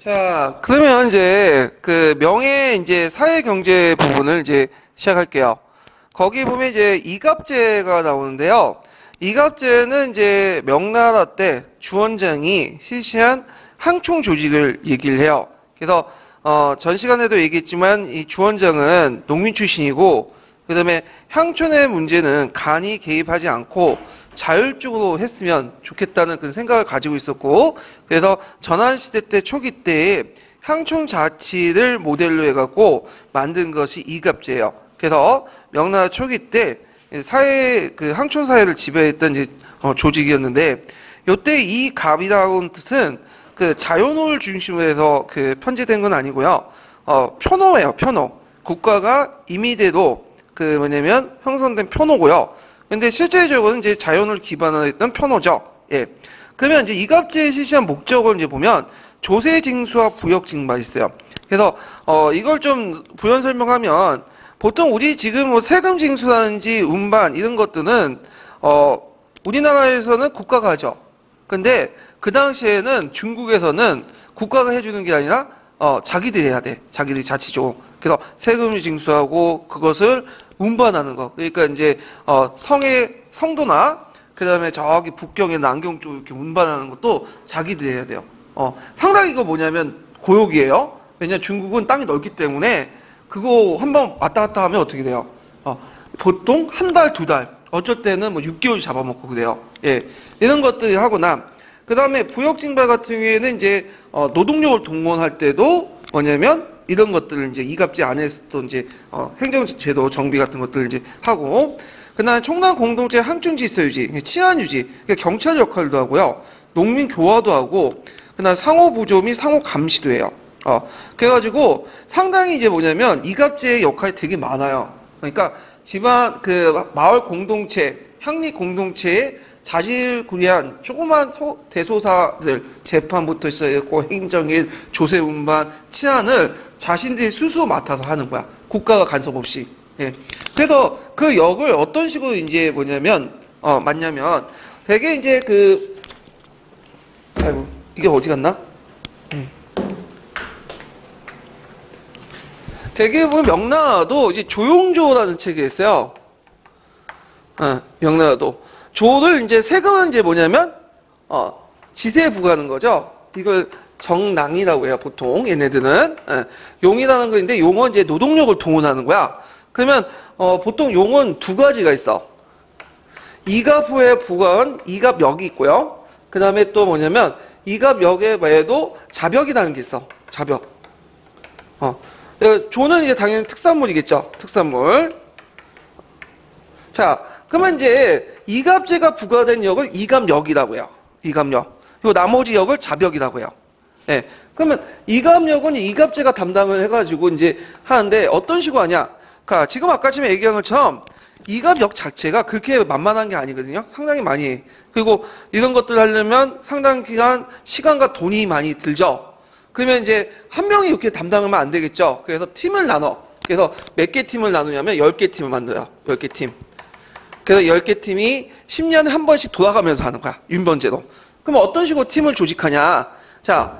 자, 그러면 이제 그 명예 이제 사회 경제 부분을 이제 시작할게요. 거기 보면 이제 이갑제가 나오는데요. 이갑제는 이제 명나라 때 주원장이 실시한 항총 조직을 얘기를 해요. 그래서 전 시간에도 얘기했지만 이 주원장은 농민 출신이고 그다음에 향촌의 문제는 간이 개입하지 않고 자율적으로 했으면 좋겠다는 그런 생각을 가지고 있었고, 그래서 전환시대 때 초기 때에 향촌 자치를 모델로 해갖고 만든 것이 이갑제예요. 그래서 명나라 초기 때 사회 그 향촌 사회를 지배했던 이제 조직이었는데, 요때 이 갑이라는 뜻은 그 자연호를 중심으로 해서 그 편제된 건 아니고요. 편호예요, 편호. 국가가 임의대로 그 뭐냐면 형성된 편호고요. 근데 실제적으로는 이제 자연을 기반으로 했던 편호죠. 예. 그러면 이제 이갑제의 실시한 목적을 이제 보면 조세징수와 부역징발 있어요. 그래서 이걸 좀 부연 설명하면 보통 우리 지금 뭐 세금 징수라든지 운반 이런 것들은 우리나라에서는 국가가 하죠. 근데 그 당시에는 중국에서는 국가가 해주는 게 아니라 자기들이 해야 돼. 자기들이 자치적으로. 그래서 세금을 징수하고 그것을 운반하는 거. 그러니까 이제 성의 성도나 그다음에 저기 북경의 남경 쪽 이렇게 운반하는 것도 자기들이 해야 돼요. 상당히 이거 뭐냐면 고역이에요. 왜냐 중국은 땅이 넓기 때문에 그거 한번 왔다 갔다 하면 어떻게 돼요? 보통 한 달, 두 달, 어쩔 때는 뭐 6개월 잡아먹고 그래요. 예, 이런 것들이 하거나 그 다음에 부역징발 같은 경우에는 이제 노동력을 동원할 때도 뭐냐면 이런 것들을 이제 이갑제 안에서도 이제 행정제도 정비 같은 것들을 이제 하고 그다음에 총난 공동체 항충 질서 유지, 치안 유지, 그러니까 경찰 역할도 하고요, 농민 교화도 하고 그다음 상호 부조 및 상호 감시도 해요. 그래가지고 상당히 이제 뭐냐면 이갑제의 역할이 되게 많아요. 그러니까 집안 그 마을 공동체, 향리 공동체의 자질구레한 조그만 대소사들 재판부터 시작했고 행정일, 조세 운반, 치안을 자신들이 스스로 맡아서 하는 거야. 국가가 간섭 없이. 예. 그래서 그 역을 어떤 식으로 이제 뭐냐면 맞냐면 되게 이제 그 아이고 이게 어디 갔나? 되게 보면 명나라도 이제 조용조라는 책이 있어요. 명나라도 조를 이제 세금은 이제 뭐냐면 지세에 부과하는 거죠. 이걸 정낭이라고 해요. 보통 얘네들은 용이라는 거인데 용은 이제 노동력을 동원하는 거야. 그러면 보통 용은 두 가지가 있어. 이갑호에 부과한 이갑역이 있고요. 그 다음에 또 뭐냐면 이갑역에 외에도 자벽이라는 게 있어. 자벽. 조는 이제 당연히 특산물이겠죠. 특산물. 자, 그러면 이제 이갑제가 부과된 역을 이갑역이라고 해요. 이갑역. 그리고 나머지 역을 자벽이라고 해요. 예. 그러면 이갑역은 이갑제가 담당을 해가지고 이제 하는데 어떤 식으로 하냐? 그러니까 지금 아까쯤에 얘기한 것처럼 이갑역 자체가 그렇게 만만한 게 아니거든요. 상당히 많이 해. 그리고 이런 것들 하려면 상당히 기간, 시간과 돈이 많이 들죠. 그러면 이제 한 명이 이렇게 담당하면 안 되겠죠. 그래서 팀을 나눠. 그래서 몇 개 팀을 나누냐면 10개 팀을 만들어요. 10개 팀. 그래서 10개 팀이 10년에 한 번씩 돌아가면서 하는 거야. 윤번제로. 그럼 어떤 식으로 팀을 조직하냐. 자,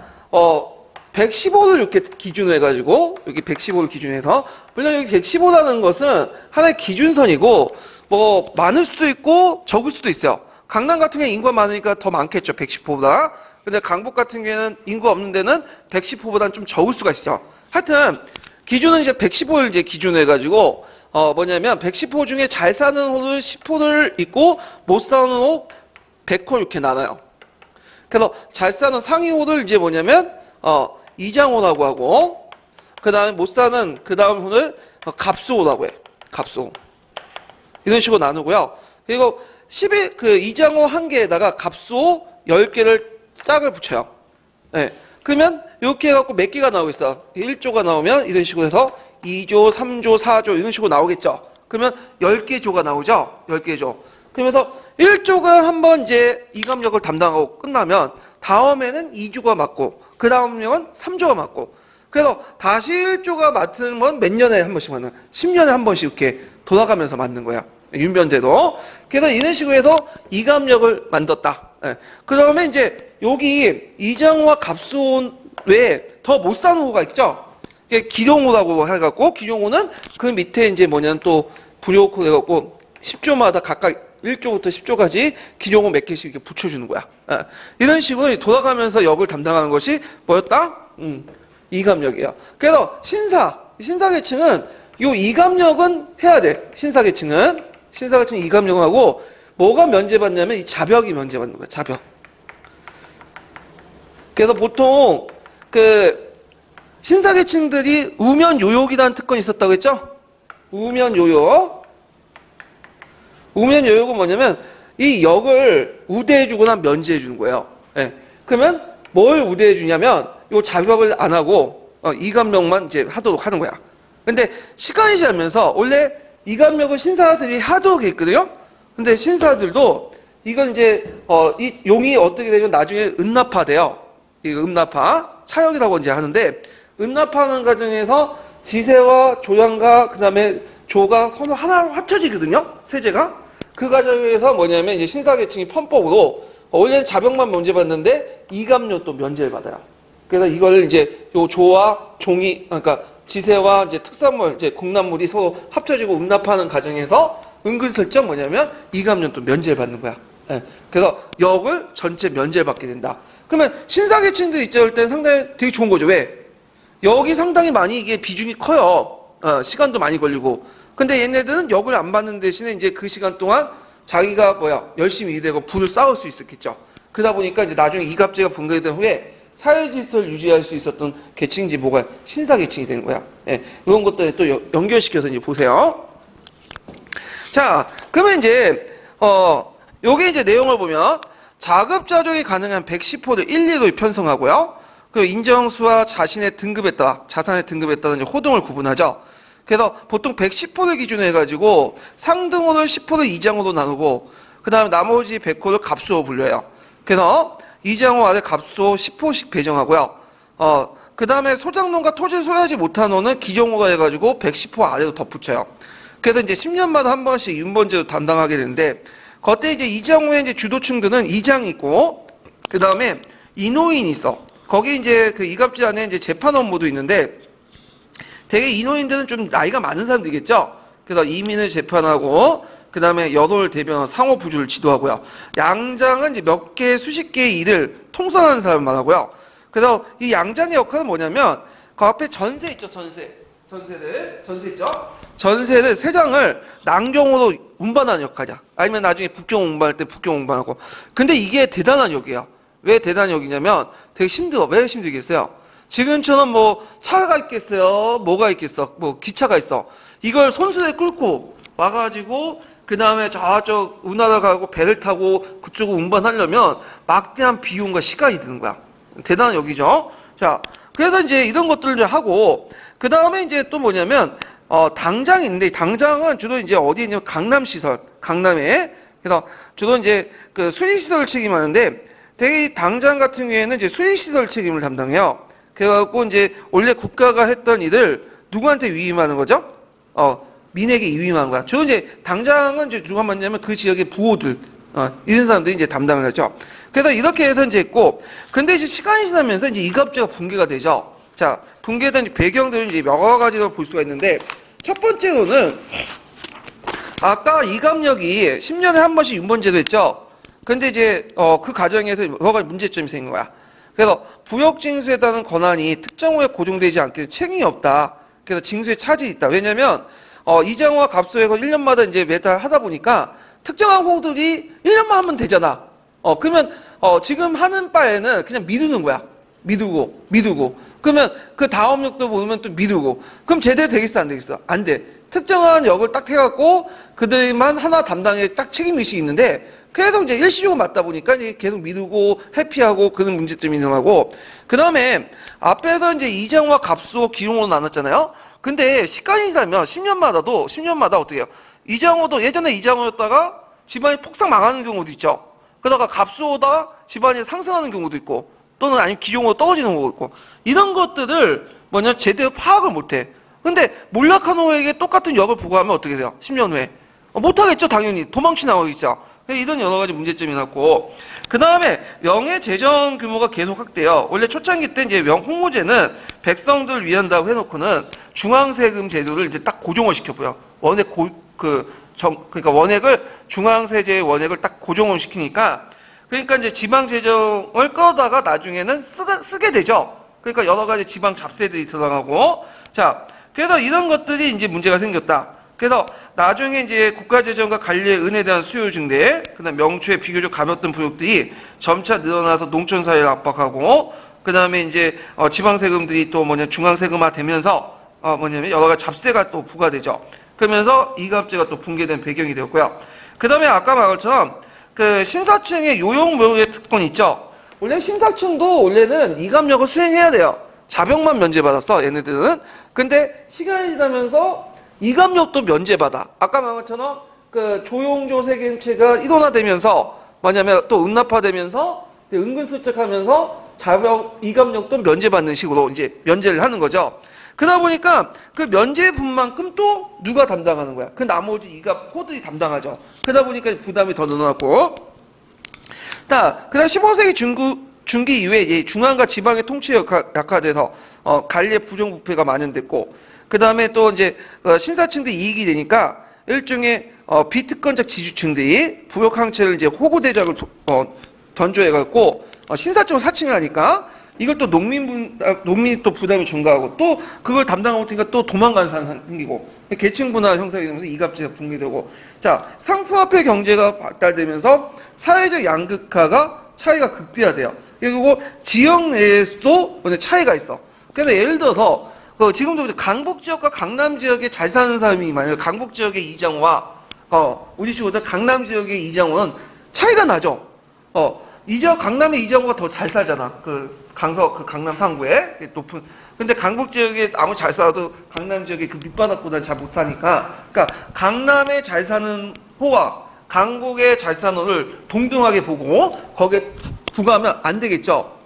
115를 이렇게 기준으로 해가지고, 여기 115를 기준해서, 물론 여기 115라는 것은 하나의 기준선이고, 뭐, 많을 수도 있고, 적을 수도 있어요. 강남 같은 경우는 인구가 많으니까 더 많겠죠. 110호보다. 근데 강북 같은 경우에는 인구 없는 데는 110호보다는 좀 적을 수가 있죠. 하여튼, 기준은 이제 115를 이제 기준으로 해가지고, 뭐냐면 110호 중에 잘 사는 호를 10호를 있고 못 사는 호 100호 이렇게 나눠요. 그래서 잘 사는 상위호를 이제 뭐냐면 이장호라고 하고 그 다음에 못 사는 그 다음 호를 갑수호라고 해. 갑수호. 이런 식으로 나누고요. 그리고 10일 그 이장호 한 개에다가 갑수호 10개를 짝을 붙여요. 네. 그러면 이렇게 해갖고 몇 개가 나오고 있어. 1조가 나오면 이런 식으로 해서 2조, 3조, 4조 이런 식으로 나오겠죠. 그러면 10개 조가 나오죠. 10개 조. 그러면서 1조가 한번 이제 이감력을 담당하고 끝나면 다음에는 2조가 맡고 그 다음에는 3조가 맡고 그래서 다시 1조가 맡은 건 몇 년에 한 번씩 맡는 10년에 한 번씩 이렇게 돌아가면서 맡는 거야. 윤변제도. 그래서 이런 식으로 해서 이감력을 만들었다. 예. 그 다음에 이제 여기 이장호와 갑수호를 왜? 더 못 사는 호가 있죠? 이게 기룡호라고 해갖고, 기룡호는 그 밑에 이제 뭐냐면 또 불효호 해갖고 10조마다 각각 1조부터 10조까지 기룡호 몇 개씩 이렇게 붙여주는 거야. 이런 식으로 돌아가면서 역을 담당하는 것이 뭐였다? 이감역이에요. 그래서 신사계층은 요 이감역은 해야 돼. 신사계층은 이감역을 하고 뭐가 면제받냐면 이 자벽이 면제받는 거야. 자벽. 그래서 보통 그 신사계층들이 우면요욕이라는 특권이 있었다고 했죠? 우면요욕. 우면요욕은 뭐냐면 이 역을 우대해주거나 면제해주는 거예요. 예. 그러면 뭘 우대해주냐면 요 자벽을 안 하고 이감역만 이제 하도록 하는 거야. 근데 시간이 지나면서 원래 이감역을 신사들이 하도록 했거든요. 근데 신사들도 이건 이제 이 용이 어떻게 되냐면 나중에 음납화돼요. 이거 음납화 차역이라고 이제 하는데 음납화하는 과정에서 지세와 조양과 그다음에 조가 서로 하나 합쳐지거든요. 세제가 그 과정에서 뭐냐면 이제 신사계층이 편법으로 원래는 자벽만 면제받는데 이감역도 면제를 받아요. 그래서 이걸 이제 요 조와 종이 그러니까 지세와 이제 특산물 이제 공납물이 서로 합쳐지고 음납하는 과정에서 은근슬쩍 뭐냐면 이감역도 면제를 받는 거야. 예. 그래서 역을 전체 면제를 받게 된다. 그러면 신사계층들 입장일 때는 상당히 되게 좋은 거죠. 왜? 역이 상당히 많이 이게 비중이 커요. 시간도 많이 걸리고. 근데 얘네들은 역을 안 받는 대신에 이제 그 시간 동안 자기가 열심히 일되고 부를 쌓을 수 있었겠죠. 그러다 보니까 이제 나중에 이갑제가 붕괴된 후에 사회 질서를 유지할 수 있었던 계층인지 뭐가 신사계층이 되는 거야. 예, 이런 것들을 또 연결시켜서 이제 보세요. 자, 그러면 이제 요게 이제 내용을 보면 자급자족이 가능한 110호를 1, 2로 편성하고요. 그리고 인정수와 자신의 등급에 따라 자산의 등급에 따라 이제 호등을 구분하죠. 그래서 보통 110호를 기준으로 해가지고 상등호를 10호를 2장으로 나누고 그 다음에 나머지 100호를 갑수호 불려요. 그래서 2장호 아래 갑수호 10호씩 배정하고요. 그 다음에 소장농과 토지를 소유하지 못한 호는 기종호가 해가지고 110호 아래로 덧붙여요. 그래서 이제 10년마다 한 번씩 윤번제로 담당하게 되는데 그때 이제 2장호에 이제 주도층들은 2장이 있고 그 다음에 인호인이 있어. 거기 이제 그 이갑질 안에 이제 재판 업무도 있는데 되게 인호인들은 좀 나이가 많은 사람들이겠죠. 그래서 이민을 재판하고 그 다음에 여론을 대변하고 상호 부주를 지도하고요. 양장은 이제 몇 개, 수십 개의 일을 통솔하는 사람만 하고요. 그래서 이 양장의 역할은 뭐냐면 그 앞에 전세 있죠, 전세 있죠. 전세를 세 장을 낭경으로 운반하는 역할이야. 아니면 나중에 북경 운반할 때 북경 운반하고. 근데 이게 대단한 역이에요. 왜 대단한 역이냐면 되게 힘들어. 왜 힘들겠어요? 지금처럼 뭐 차가 있겠어요? 뭐가 있겠어? 뭐 기차가 있어. 이걸 손수레 끌고 와가지고 그 다음에 저쪽 운하러 가고 배를 타고 그쪽으로 운반하려면 막대한 비용과 시간이 드는 거야. 대단한 역이죠. 자, 그래서 이제 이런 것들을 하고 그 다음에 이제 또 뭐냐면 당장이 있는데 당장은 주로 이제 어디에 있냐면 강남시설, 강남에 그래서 주로 이제 그 수리시설을 책임하는데 되게 당장 같은 경우에는 이제 수리시설 책임을 담당해요. 그래갖고 이제 원래 국가가 했던 일을 누구한테 위임하는 거죠? 민에게 위임하는 거야. 주로 이제 당장은 이제 누가 맡냐면 그 지역의 부호들, 이런 사람들이 이제 담당을 하죠. 그래서 이렇게 해서 이제 했고, 근데 이제 시간이 지나면서 이제 이갑제가 붕괴가 되죠. 자, 붕괴된 배경들은 이제 여러 가지로 볼 수가 있는데, 첫 번째로는, 아까 이갑역이 10년에 한 번씩 윤번제도 했죠? 근데 이제, 그 과정에서 여러 가지 문제점이 생긴 거야. 그래서 부역징수에 따른 권한이 특정호에 고정되지 않게 책임이 없다. 그래서 징수에 차질이 있다. 왜냐면, 이장호와 갑수에서 1년마다 이제 매달 하다 보니까 특정한 호들이 1년만 하면 되잖아. 그러면, 지금 하는 바에는 그냥 미루는 거야. 미루고. 그러면 그 다음 역도 보면 또 미루고. 그럼 제대로 되겠어, 안 되겠어? 안 돼. 특정한 역을 딱 해갖고 그들만 하나 담당에 딱 책임의식이 있는데 계속 이제 일시적으로 맞다 보니까 이제 계속 미루고 회피하고 그런 문제점이 일어나고 그 다음에 앞에서 이제 이장호와 갑수, 기룡호로 나눴잖아요. 근데 시간이 지나면 10년마다 어떻게 해요? 이장호도 예전에 이장호였다가 집안이 폭삭 망하는 경우도 있죠. 그러다가 갑수호다가 집안이 상승하는 경우도 있고 또는 아니면 기룡호로 떨어지는 경우도 있고 이런 것들을 뭐냐 제대로 파악을 못해. 근데 몰락한 호에게 똑같은 역을 부과하면 어떻게 돼요? 10년 후에. 못하겠죠 당연히. 도망치 나오겠죠. 이런 여러 가지 문제점이 났고 그 다음에 명예 재정 규모가 계속 확대해요. 원래 초창기 때 이제 홍모제는 백성들 위한다고 해놓고는 중앙세금 제도를 이제 딱 고정을 시켜보여. 그러니까 원액을 중앙세제의 원액을 딱 고정을 시키니까 그러니까 이제 지방 재정을 끌어다가 나중에는 쓰게 되죠. 그러니까 여러 가지 지방 잡세들이 들어가고 자 그래서 이런 것들이 이제 문제가 생겼다. 그래서 나중에 이제 국가재정과 관리의 은에 대한 수요 증대, 그다음 명초에 비교적 가볍던 부역들이 점차 늘어나서 농촌 사회를 압박하고, 그다음에 이제 지방세금들이 또 중앙세금화 되면서 뭐냐면 여러 가지 잡세가 또 부과되죠. 그러면서 이갑제가 또 붕괴된 배경이 되었고요. 그다음에 아까 말한 것처럼 그 신사층의 요용묘의 특권 있죠. 원래 신사층도 원래는 이갑력을 수행해야 돼요. 자병만 면제받았어 얘네들은. 근데 시간이 지나면서 이갑력도 면제받아. 아까 말한 것처럼 그 조용조 세경체가 일원화되면서 뭐냐면 또 응납화되면서 은근슬쩍하면서 이갑력도 면제받는 식으로 이제 면제를 하는 거죠. 그러다 보니까 그 면제분만큼 또 누가 담당하는 거야? 그 나머지 이갑 코들이 담당하죠. 그러다 보니까 부담이 더 늘어났고. 자, 그다음 15세기 중기 이후에 중앙과 지방의 통치가 약화돼서 관리의 부정부패가 만연됐고. 그 다음에 또 이제 신사층들이 이익이 되니까 일종의 비특권적 지주층들이 부역항체를 이제 호구대작을 던져해갖고 신사층을 사칭을 하니까 이걸 또 농민이 또 부담이 증가하고 또 그걸 담당하고 있으니까 또 도망가는 사람이 생기고 계층 분화 형성이 되면서 이갑제가 붕괴되고 자 상품화폐 경제가 발달되면서 사회적 양극화가 차이가 극대화돼요. 그리고 지역 내에서도 차이가 있어. 그래서 예를 들어서 지금도 강북 지역과 강남 지역에 잘 사는 사람이 만약에 강북 지역의 이장호와 우리 친구들 강남 지역의 이장호는 차이가 나죠. 강남의 이장호가 더 잘 살잖아. 강남 상구에 높은. 근데 강북 지역에 아무리 잘 살아도 강남 지역의 그 밑바닥보다 잘 못 사니까. 그러니까 강남에 잘 사는 호와 강북에 잘 사는 호를 동등하게 보고 거기에 부과하면 안 되겠죠.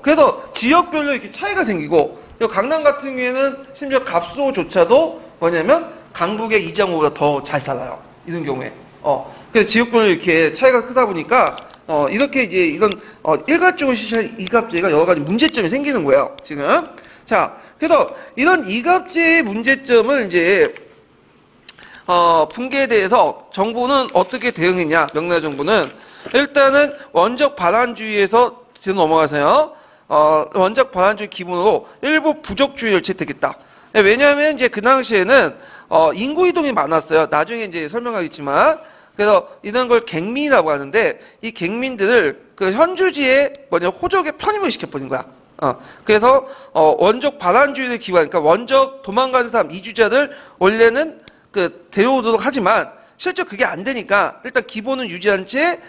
그래서 지역별로 이렇게 차이가 생기고. 강남 같은 경우에는 심지어 갑수조차도 뭐냐면 강북의 이장호보다 더 잘 살아요. 이런 경우에. 그래서 지역별로 이렇게 차이가 크다 보니까 이렇게 이제 이런 일괄적으로 실시한 이갑제가 여러 가지 문제점이 생기는 거예요. 지금. 자, 그래서 이런 이갑제의 문제점을 이제 붕괴에 대해서 정부는 어떻게 대응했냐? 명나라 정부는 일단은 원적 반환주의에서 뒤로 넘어가서요. 원적 반환주의 기본으로 일부 부족주의를 채택했다. 왜냐하면 이제 그 당시에는 인구 이동이 많았어요. 나중에 이제 설명하겠지만 그래서 이런 걸 갱민이라고 하는데 이 갱민들을 그 현주지에 호적에 편입을 시켜버린 거야. 그래서 원적 반환주의를 기반, 그러니까 원적 도망가는 사람 이주자들 원래는 데려오도록 하지만 실제 그게 안 되니까 일단 기본은 유지한 채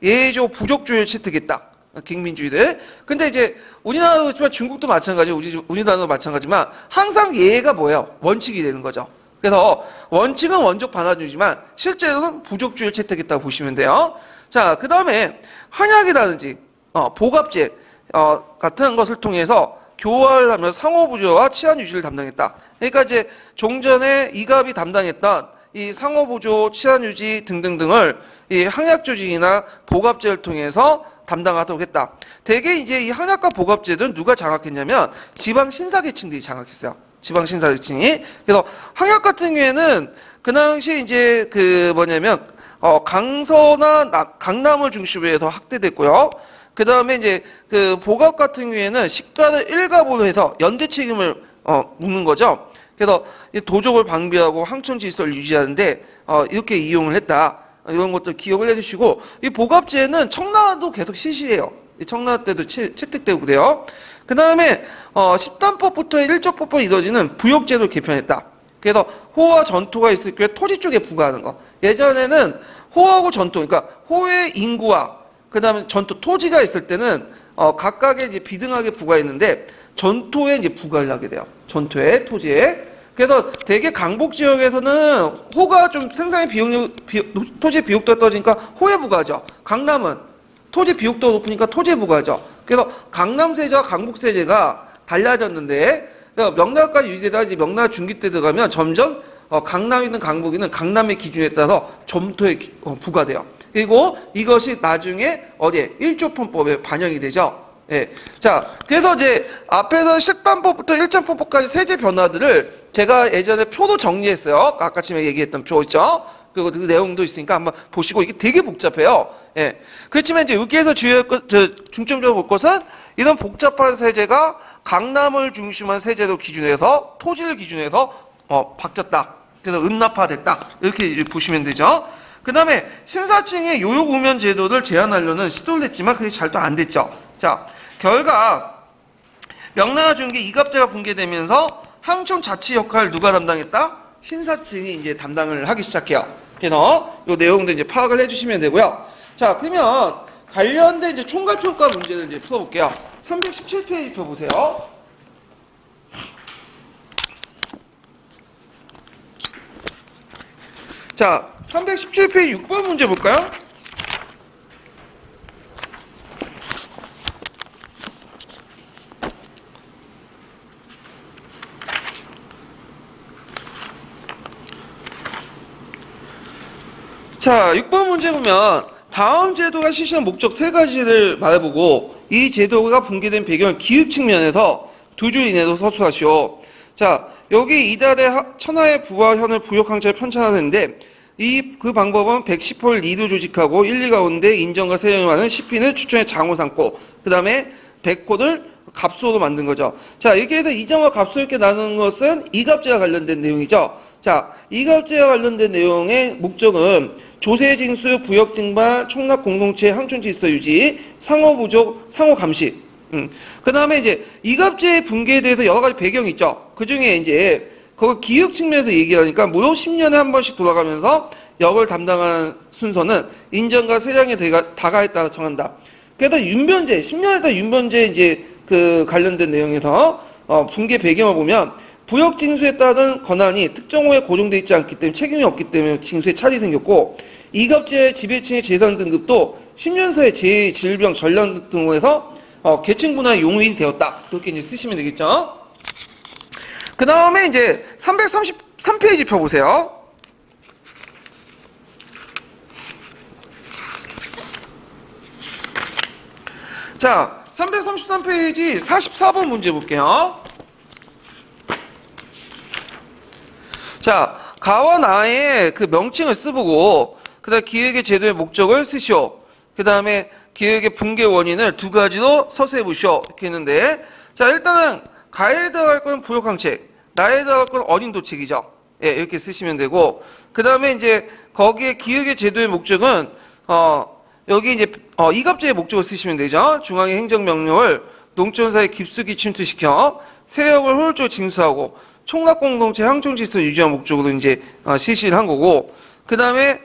예외적 부족주의를 채택했다. 갱민주의들. 근데 이제 우리나라도 그렇지만 중국도 마찬가지고 우리나라도 마찬가지지만 항상 예외가 뭐예요? 원칙이 되는 거죠. 그래서 원칙은 원적 반환주의지만 실제로는 부족주의를 채택했다고 보시면 돼요. 자, 그 다음에 한약이라든지 보갑제 같은 것을 통해서 교화를 하면서 상호부조와 치안 유지를 담당했다. 그러니까 이제 종전에 이갑이 담당했던 이 상호부조, 치안 유지 등등등을 이 항약조직이나 보갑제를 통해서 담당하도록 했다. 대개 이제 이 항약과 보갑제들은 누가 장악했냐면 지방 신사계층들이 장악했어요. 지방 신사계층이. 그래서 항약 같은 경우에는 그 당시 이제 강서나 강남을 중심으로 해서 확대됐고요. 그 다음에 이제 그 보갑 같은 경우에는 식가를 일갑으로 해서 연대 책임을 묻는 거죠. 그래서 도적을 방비하고 항천 질서를 유지하는데 이렇게 이용을 했다. 이런 것들 기억을 해주시고 이 보갑제는 청나라도 계속 실시해요. 청나라 때도 채택되고 그래요. 그 다음에 10단법부터 1조법으로 이루어지는 부역제도를 개편했다. 그래서 호와 전토가 있을 경우에 토지 쪽에 부과하는 거. 예전에는 호하고 전토, 그러니까 호의 인구와 그 다음에 전토 토지가 있을 때는 각각의 이제 비등하게 부과했는데 전토에 이제 부과를 하게 돼요. 전토에 토지에. 그래서 대개 강북 지역에서는 호가 좀 생산의 토지 비용도가 떨어지니까 호에 부과하죠. 강남은 토지 비용도가 높으니까 토지에 부과하죠. 그래서 강남세제와 강북세제가 달라졌는데 명나라까지 유지되다가 이제 명나라 중기 때 들어가면 점점 강남이든 강북이든 강남의 기준에 따라서 점토에 부과돼요. 그리고 이것이 나중에 어디에 1조폰법에 반영이 되죠. 예. 자, 그래서 이제 앞에서 식단법부터 1.4법까지 세제 변화들을 제가 예전에 표도 정리했어요. 아까 전에 얘기했던 표 있죠? 그리고 그 내용도 있으니까 한번 보시고 이게 되게 복잡해요. 예. 그렇지만 이제 여기에서 중점적으로 볼 것은 이런 복잡한 세제가 강남을 중심한 세제도 기준해서 토지를 기준해서 바뀌었다. 그래서 은납화됐다. 이렇게 보시면 되죠. 그 다음에 신사층의 요역 우면 제도를 제한하려는 시도를 했지만 그게 잘 또 안 됐죠. 자, 결과 명랑화 중개 이갑제가 붕괴되면서 항촌 자치 역할을 누가 담당했다? 신사층이 이제 담당을 하기 시작해요. 그래서 이 내용도 이제 파악을 해주시면 되고요. 자, 그러면 관련된 이제 총괄평가 문제를 이제 풀어볼게요. 317페이지 펴보세요. 자, 317페이지 6번 문제 볼까요? 자, 6번 문제 보면 다음 제도가 실시한 목적 세 가지를 말해보고 이 제도가 붕괴된 배경을 기획 측면에서 두 줄 이내로 서술하시오. 자, 여기 이달에 천하의 부와 현을 부역항차를 편찬하는데 그 방법은 110홀 리드 조직하고 1, 2 가운데 인정과 세정이 많은 10핀을 추천에 장호 삼고 그 다음에 100홀을 갑수로 만든 거죠. 자, 여기에 대해서 이정과 갑수 이렇게 나누는 것은 이갑제와 관련된 내용이죠. 자, 이갑제와 관련된 내용의 목적은 조세징수, 부역증발, 총납 공동체, 항촌 질서 유지, 상호 부족, 상호 감시. 그 다음에 이제 이갑제의 붕괴에 대해서 여러 가지 배경이 있죠. 그 중에 이제 그거 기획 측면에서 얘기하니까 무려 10년에 한 번씩 돌아가면서 역을 담당한 순서는 인정과 세량의 다가에 따라 정한다. 그래서 윤변제, 10년에다 윤변제 이제 그 관련된 내용에서 붕괴 배경을 보면 부역 징수에 따른 권한이 특정호에 고정되어 있지 않기 때문에 책임이 없기 때문에 징수에 차질이 생겼고 이갑제 지배층의 재산 등급도 10년 사이에 질병, 전령 등으로 해서 계층 분화의 용인이 되었다. 그렇게 이제 쓰시면 되겠죠. 그 다음에 이제 333페이지 펴보세요. 자, 333페이지 44번 문제 볼게요. 자, 가와 나의 그 명칭을 쓰보고 그 다음에 기획의 제도의 목적을 쓰시오. 그 다음에 기획의 붕괴 원인을 두 가지로 서술해 보시오. 이렇게 했는데 자, 일단은 가에 들어갈 건 부역항책, 나에 들어갈 건 어린도책이죠. 예, 이렇게 쓰시면 되고 그 다음에 이제 거기에 기획의 제도의 목적은 여기 이제 이갑제의 목적을 쓰시면 되죠. 중앙의 행정명령을 농촌사에 깊숙이 침투시켜 세역을 효율적으로 징수하고 총납공동체 항촌질서 유지한 목적으로 이제 실시를 한 거고 그 다음에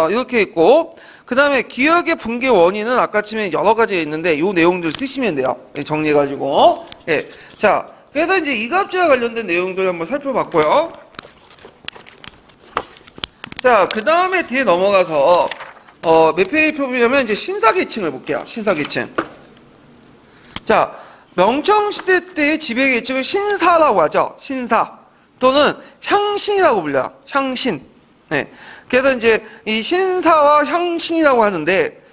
이렇게 있고 그 다음에 기억의 붕괴 원인은 아까쯤에 여러 가지가 있는데 이 내용들 쓰시면 돼요. 정리해가지고. 예. 자, 그래서 이제 이갑제와 관련된 내용들 한번 살펴봤고요. 자, 그 다음에 뒤에 넘어가서 몇 페이지 펴보냐면 이제 신사계층을 볼게요. 신사계층. 자, 명청시대 때의 지배계층을 신사라고 하죠. 신사 또는 향신이라고 불려요. 향신. 네. 그래서 이제 이 신사와 향신이라고 하는데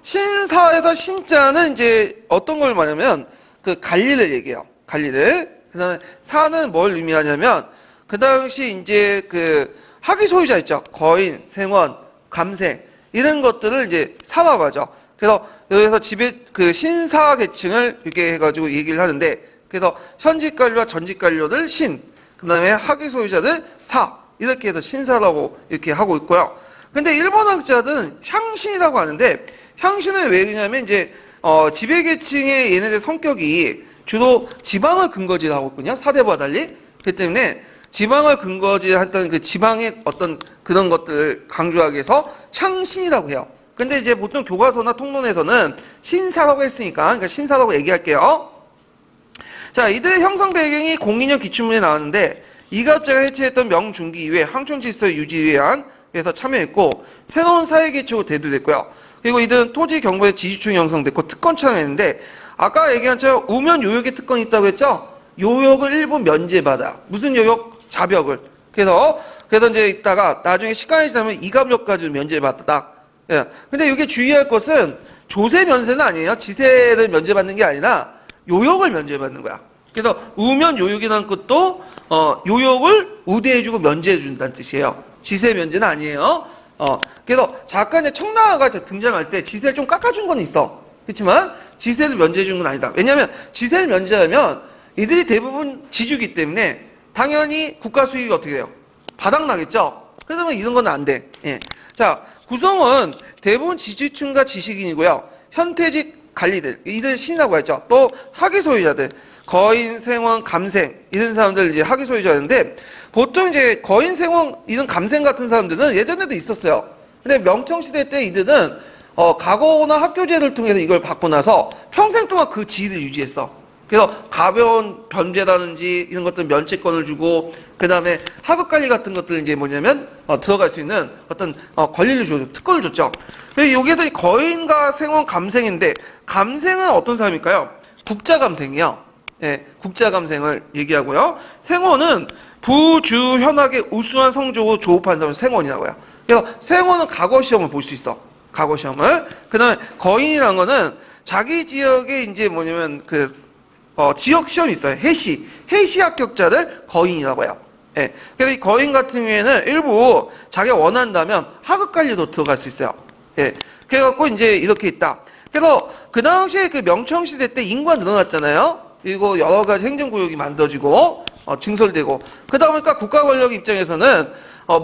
신사에서 신자는 이제 어떤 걸 말하냐면 그 관리를 얘기해요. 관리를. 그다음에 사는 뭘 의미하냐면 그 당시 이제 그 학위 소유자 있죠. 거인, 생원, 감생 이런 것들을 이제 사라고 하죠. 그래서 여기서 그 신사 계층을 이렇게 해가지고 얘기를 하는데 그래서 현직 관료와 전직 관료들 신, 그 다음에 학위 소유자들 사 이렇게 해서 신사라고 이렇게 하고 있고요. 근데 일본 학자들은 향신이라고 하는데 향신은 왜 그러냐면 이제 지배계층의 얘네들 성격이 주로 지방을 근거지로 하고 있거든요. 사대부와 달리. 그렇기 때문에 지방을 근거지 했던 그 지방의 어떤 그런 것들을 강조하기 위해서 향신이라고 해요. 근데 이제 보통 교과서나 통론에서는 신사라고 했으니까, 그러니까 신사라고 얘기할게요. 자, 이들의 형성 배경이 02년 기출문에 나왔는데, 이갑제가 해체했던 명중기 이후에 항촌질서 유지에 위한 그래서 참여했고, 새로운 사회계층으로 대두됐고요. 그리고 이들은 토지 경부의 지주층이 형성됐고, 특권 창했는데, 아까 얘기한 것처럼 우면 요역에 특권이 있다고 했죠? 요역을 일부 면제받아. 무슨 요역? 자벽을. 그래서 이제 있다가 나중에 시간이 지나면 이갑역까지 면제받았다. 예. 근데 이게 주의할 것은 조세 면세는 아니에요. 지세를 면제받는 게 아니라 요역을 면제받는 거야. 그래서 우면 요역이라는 것도 요역을 우대해주고 면제해준다는 뜻이에요. 지세 면제는 아니에요. 그래서 잠깐 이제 청라가 등장할 때 지세를 좀 깎아준 건 있어. 그렇지만 지세를 면제해준 건 아니다. 왜냐하면 지세를 면제하면 이들이 대부분 지주기 때문에 당연히 국가 수익이 어떻게 돼요? 바닥나겠죠? 그러면 이런 건 안 돼. 예. 자, 구성은 대부분 지주층과 지식인이고요. 현퇴직 관리들, 이들 신이라고 했죠. 또 학위 소유자들, 거인, 생원, 감생 이런 사람들 이제 학위 소유자인데 보통 이제 거인, 생원 이런 감생 같은 사람들은 예전에도 있었어요. 근데 명청시대 때 이들은 과거나 학교제를 통해서 이걸 받고 나서 평생 동안 그 지위를 유지했어. 그래서 가벼운 변제라든지 이런 것들 면책권을 주고 그 다음에 하급관리 같은 것들 이제 뭐냐면 들어갈 수 있는 어떤 권리를 줘 특권을 줬죠. 그래서 여기에서 거인과 생원 감생인데 감생은 어떤 사람일까요? 국자감생이요. 예, 국자감생을 얘기하고요. 생원은 부주 현학의 우수한 성적으로 조업한 사람을 생원이라고요. 그래서 생원은 과거 시험을 볼 수 있어. 과거 시험을. 그 다음에 거인이라는 거는 자기 지역에 이제 뭐냐면 지역 시험이 있어요. 해시 합격자를 거인이라고 해요. 예. 그래서 이 거인 같은 경우에는 일부 자기가 원한다면 하급 관리도 들어갈 수 있어요. 예. 그래갖고 이제 이렇게 있다. 그래서 그 당시에 그 명청시대 때 인구가 늘어났잖아요. 그리고 여러 가지 행정구역이 만들어지고, 증설되고. 그러다 보니까 국가 권력 입장에서는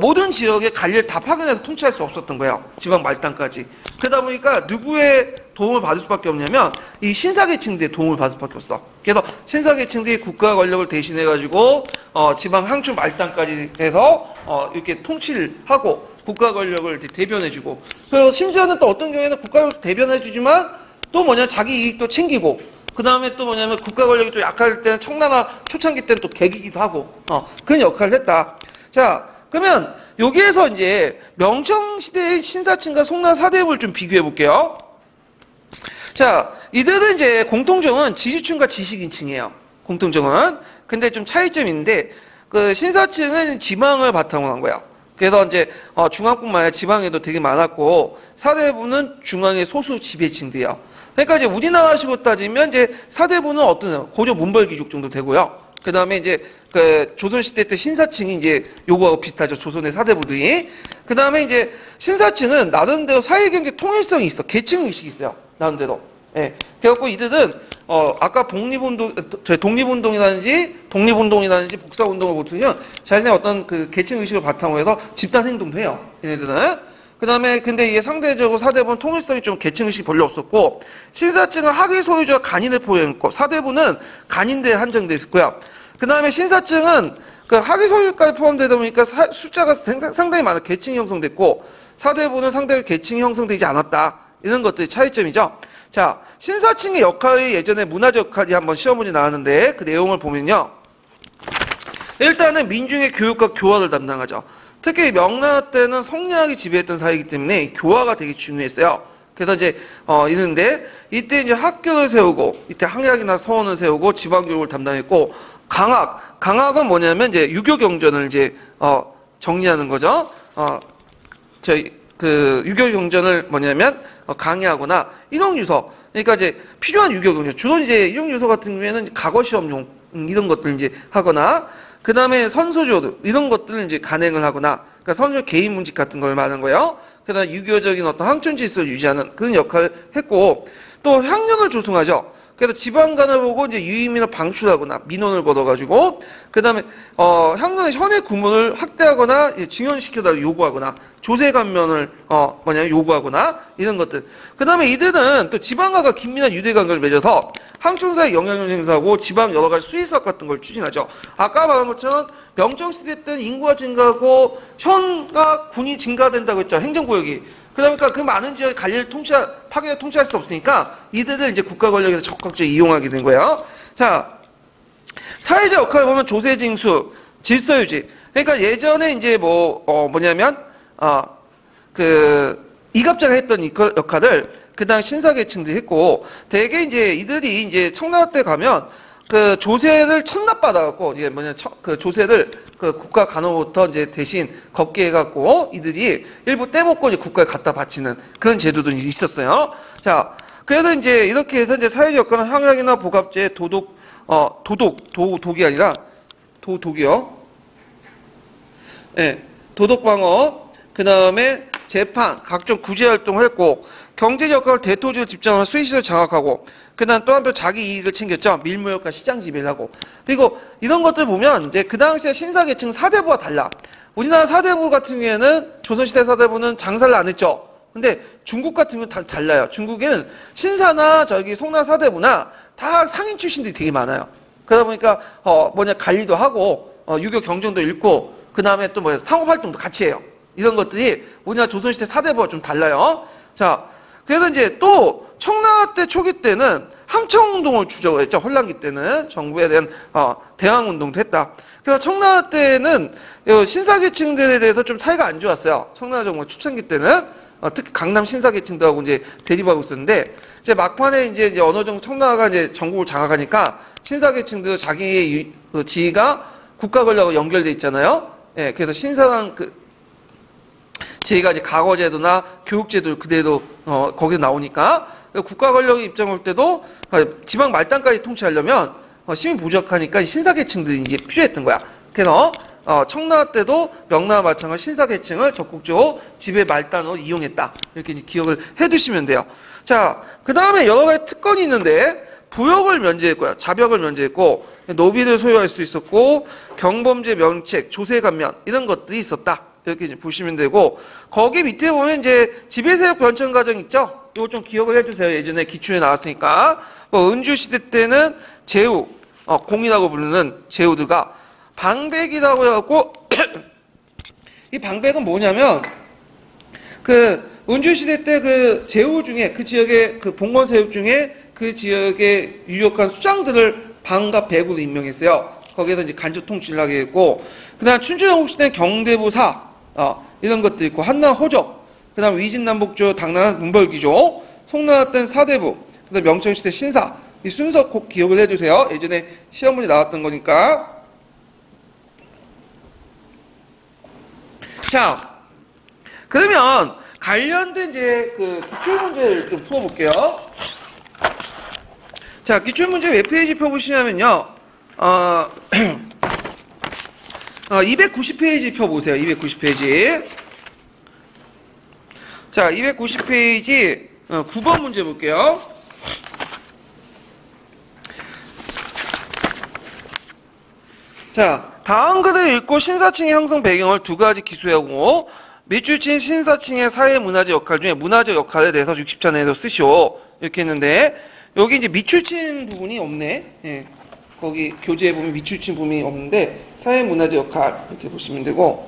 모든 지역의 관리를 다 파견해서 통치할 수 없었던 거예요. 지방 말단까지. 그러다 보니까 누구의 도움을 받을 수밖에 없냐면 이 신사계층들의 도움을 받을 수밖에 없어. 그래서 신사계층들이 국가 권력을 대신해가지고 지방 항촌 말단까지 해서 이렇게 통치를 하고 국가 권력을 대변해주고. 그리고 심지어는 또 어떤 경우에는 국가 권력을 대변해주지만 또 뭐냐 자기 이익도 챙기고. 그 다음에 또 뭐냐면 국가 권력이 좀 약할 때는 청나라 초창기 때는 또 개기기도 하고 그런 역할을 했다. 자. 그러면 여기에서 이제 명청시대의 신사층과 송나 사대부를 좀 비교해 볼게요. 자, 이들은 이제 공통점은 지주층과 지식인층이에요. 공통점은. 근데 좀 차이점이 있는데 그 신사층은 지방을 바탕으로 한 거예요. 그래서 이제 중앙뿐만 아니라 지방에도 되게 많았고 사대부는 중앙의 소수 지배층들이에요. 그러니까 이제 우리나라식으로 따지면 이제 사대부는 어떤 고려 문벌귀족 정도 되고요. 그 다음에 이제, 조선시대 때 신사층이 이제 요거하고 비슷하죠. 조선의 사대부들이. 그 다음에 이제 신사층은 나름대로 사회경제 통일성이 있어. 계층의식이 있어요. 나름대로. 예. 그래갖고 이들은, 아까 독립운동이라든지 복사운동을 보시면 자신의 어떤 그 계층의식을 바탕으로 해서 집단행동도 해요. 얘네들은. 그 다음에 근데 이게 상대적으로 사대부는 통일성이 좀 계층의식이 별로 없었고 신사층은 학위 소유자가 간인을 포함했고 사대부는 간인대에 한정돼 있었고요. 그 다음에 신사층은 그 학위 소유까지 포함되다 보니까 숫자가 상당히 많은 계층이 형성됐고 사대부는 상대적으로 계층이 형성되지 않았다. 이런 것들이 차이점이죠. 자, 신사층의 역할이 예전에 문화적 역할이 한번 시험 문제 나왔는데 그 내용을 보면요. 일단은 민중의 교육과 교화를 담당하죠. 특히 명나라 때는 성리학이 지배했던 사회이기 때문에 교화가 되게 중요했어요. 그래서 이제 있는데 이때 이제 학교를 세우고 이때 항약이나 서원을 세우고 지방교육을 담당했고 강학은 뭐냐면 이제 유교 경전을 이제 정리하는 거죠. 유교 경전을 뭐냐면 강의하거나 인용유서 그러니까 이제 필요한 유교 경전 주로 이제 인용유서 같은 경우에는 과거 시험용 이런 것들 이제 하거나 그 다음에 선소조 이런 것들을 이제 간행을 하거나 그러니까 선조 개인 문직 같은 걸 말하는 거예요. 그다음 유교적인 어떤 항촌 질서를 유지하는 그런 역할을 했고 또 향년을 조성하죠. 그래서 지방간을 보고 이제 유임이나 방출하거나 민원을 걸어가지고 그 다음에 향년의 현해 구문을 확대하거나 증연시켜달라고 요구하거나 조세 감면을 요구하거나 이런 것들. 그 다음에 이들은 또 지방과가 긴밀한 유대관계를 맺어서 항촌사의 영향력을 행사하고 지방 여러 가지 수의사업 같은 걸 추진하죠. 아까 말한 것처럼 명청시대 때는 인구가 증가하고 현과 군이 증가된다고 했죠. 행정구역이. 그러니까 그 많은 지역의 관리를 파괴를 통치할 수 없으니까 이들을 이제 국가 권력에서 적극적으로 이용하게 된 거예요. 자, 사회적 역할을 보면 조세징수, 질서유지. 그러니까 예전에 이제 이갑자가 했던 이 역할을 그 당시 신사계층들이 했고, 대개 이제 이들이 이제 청나라 때 가면 그 조세를 청납받아갖고 이제 그 조세를 그 국가 간호부터 이제 대신 걷게 해갖고 이들이 일부 떼먹고 이제 국가에 갖다 바치는 그런 제도도 있었어요. 자, 그래서 이제 이렇게 해서 이제 사회적 여건은 향락이나 복합제, 도덕이 아니라 도덕이요. 예, 도덕방어, 그 다음에 재판, 각종 구제 활동을 했고, 경제 여건을 대토지를 집중하는 수익시설 장악하고, 그 다음 또 한편 자기 이익을 챙겼죠. 밀무역과 시장 지배를 하고. 그리고 이런 것들 보면 이제 그 당시에 신사계층 사대부와 달라. 우리나라 사대부 같은 경우에는 조선시대 사대부는 장사를 안 했죠. 근데 중국 같은 경우는 다 달라요. 중국에는 신사나 저기 송나 사대부나 다 상인 출신들이 되게 많아요. 그러다 보니까 관리도 하고 유교 경전도 읽고 그 다음에 또 상업 활동도 같이 해요. 이런 것들이 우리나라 조선시대 사대부와 좀 달라요. 자, 그래서 이제 또 청나라 때 초기 때는 항청운동을 주저고 했죠. 혼란기 때는 정부에 대한 대항운동도 했다. 그래서 청나라 때는 신사계층들에 대해서 좀 사이가 안 좋았어요. 청나라 정부 초창기 때는 특히 강남 신사계층들하고 이제 대립하고 있었는데 이제 막판에 이제 어느 정도 청나라가 이제 전국을 장악하니까 신사계층들 자기의 그 지위가 국가 권력과 연결돼 있잖아요. 예, 그래서 신사랑 지위가 이제 과거제도나 교육제도 그대로 거기에 나오니까 국가 권력의 입장 올 때도 지방 말단까지 통치하려면 시민 부족하니까 신사계층들이 이제 필요했던 거야. 그래서 청나라 때도 명나라 마찬가지 신사계층을 적극적으로 지배 말단으로 이용했다. 이렇게 이제 기억을 해두시면 돼요. 자, 그 다음에 여러 가지 특권이 있는데 부역을 면제했고요. 자벽을 면제했고 노비를 소유할 수 있었고 경범죄 면책, 조세 감면 이런 것들이 있었다. 이렇게 이제 보시면 되고 거기 밑에 보면 이제 지배세력 변천 과정 있죠. 이거 좀 기억을 해주세요. 예전에 기출에 나왔으니까 은주 시대 때는 제후, 공이라고 부르는 제후들가 방백이라고 해갖고 이 방백은 뭐냐면 그 은주 시대 때 그 제후 중에 그 지역의 그 봉건 세력 중에 그 지역의 유력한 수장들을 방과 백으로 임명했어요. 거기에서 이제 간접 통치를 하게 했고 그다음 춘추전국 시대는 경대부사 이런 것도 있고 한나 호적, 그다음 위진남북조 당나라 문벌기조, 송나라 때는 사대부, 그다음 명청시대 신사 이 순서 꼭 기억을 해주세요. 예전에 시험문제 나왔던 거니까. 자, 그러면 관련된 이제 그 기출문제를 좀 풀어볼게요. 자, 기출문제 몇 페이지 펴보시냐면요. 290페이지 펴보세요. 290페이지. 자, 290페이지 9번 문제 볼게요. 자, 다음 글을 읽고 신사층의 형성 배경을 두 가지 기술하고 밑줄친 신사층의 사회 문화적 역할 중에 문화적 역할에 대해서 60차 내에서 쓰시오. 이렇게 했는데 여기 이제 밑줄친 부분이 없네. 예. 거기 교재에 보면 밑줄친 부분이 없는데 사회 문화적 역할 이렇게 보시면 되고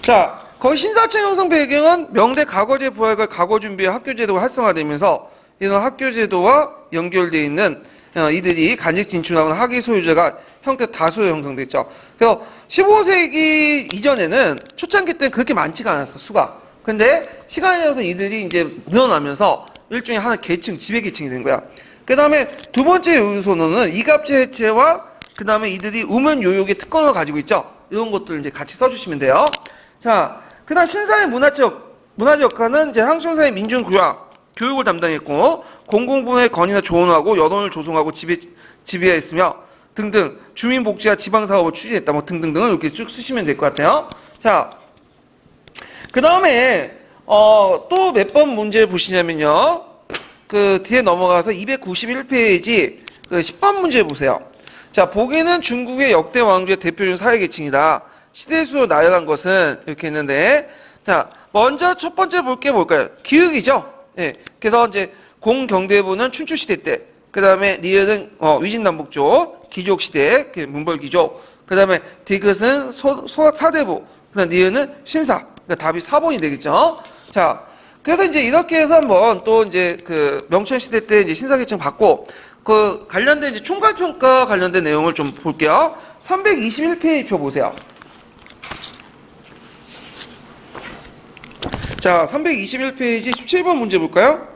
자 거기 신사층 형성 배경은 명대 과거제 부활과 과거 준비와 학교제도가 활성화되면서 이런 학교제도와 연결되어 있는 이들이 간직 진출하거나 학위 소유자가 형태 다수로 형성됐죠. 그래서 15세기 이전에는 초창기 때는 그렇게 많지가 않았어 수가. 근데 시간이 지나서 이들이 이제 늘어나면서 일종의 하나 계층 지배계층이 된 거야. 그 다음에 두 번째 요소는 이갑제 해체와 그 다음에 이들이 우면 요역의 특권을 가지고 있죠. 이런 것들 이제 같이 써주시면 돼요. 자, 그 다음 신사의 문화적 역할은 이제 항촌사의 교육을 담당했고 공공부의 건의나 조언하고 여론을 조성하고 지배했으며 등등 주민복지와 지방사업을 추진했다 뭐 등등등을 이렇게 쭉 쓰시면 될 것 같아요. 자, 그 다음에 또 몇 번 문제를 보시냐면요. 그 뒤에 넘어가서 291페이지 그 10번 문제 보세요. 자, 보기는 중국의 역대 왕조의 대표적인 사회계층이다. 시대수로 나열한 것은 이렇게 했는데 자, 먼저 첫 번째 볼 게 뭘까요? 기흑이죠. 예. 그래서 이제 공경대부는 춘추시대 때, 그 다음에 니은은 위진남북조 기족시대 문벌기족, 그 다음에 디귿은 사대부, 그 다음 니은은 신사. 그러니까 답이 4번이 되겠죠. 자, 그래서 이제 이렇게 해서 한번 또 이제 그 명천시대 때 이제 신사계층 받고 그 관련된 이제 총괄평가 관련된 내용을 좀 볼게요. 321페이지 표 보세요. 자, 321페이지 17번 문제 볼까요?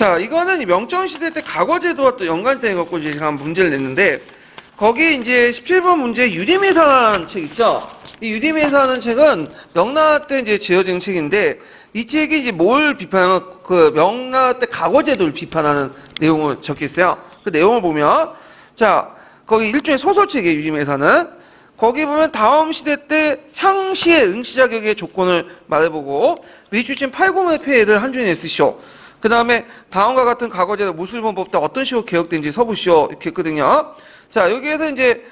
자, 이거는 명정시대 때 과거제도와 또 연관돼 갖고 이제 제가 문제를 냈는데, 거기 이제 17번 문제 유리매사라는 책 있죠? 이 유리매사라는 책은 명나라 때 이제 지어진 책인데, 이 책이 이제 뭘 비판하면 그 명나라 때 과거제도를 비판하는 내용을 적혀 있어요. 그 내용을 보면, 자, 거기 일종의 소설책이에요, 유리매사는. 거기 보면 다음 시대 때 향시의 응시 자격의 조건을 말해보고, 위주진 8구문의 폐해를 한 줄에 쓰시오. 그 다음에 다음과 같은 과거제도 무술본법 때 어떤 식으로 개혁된지 써보시오. 이렇게 했거든요. 자, 여기에서 이제,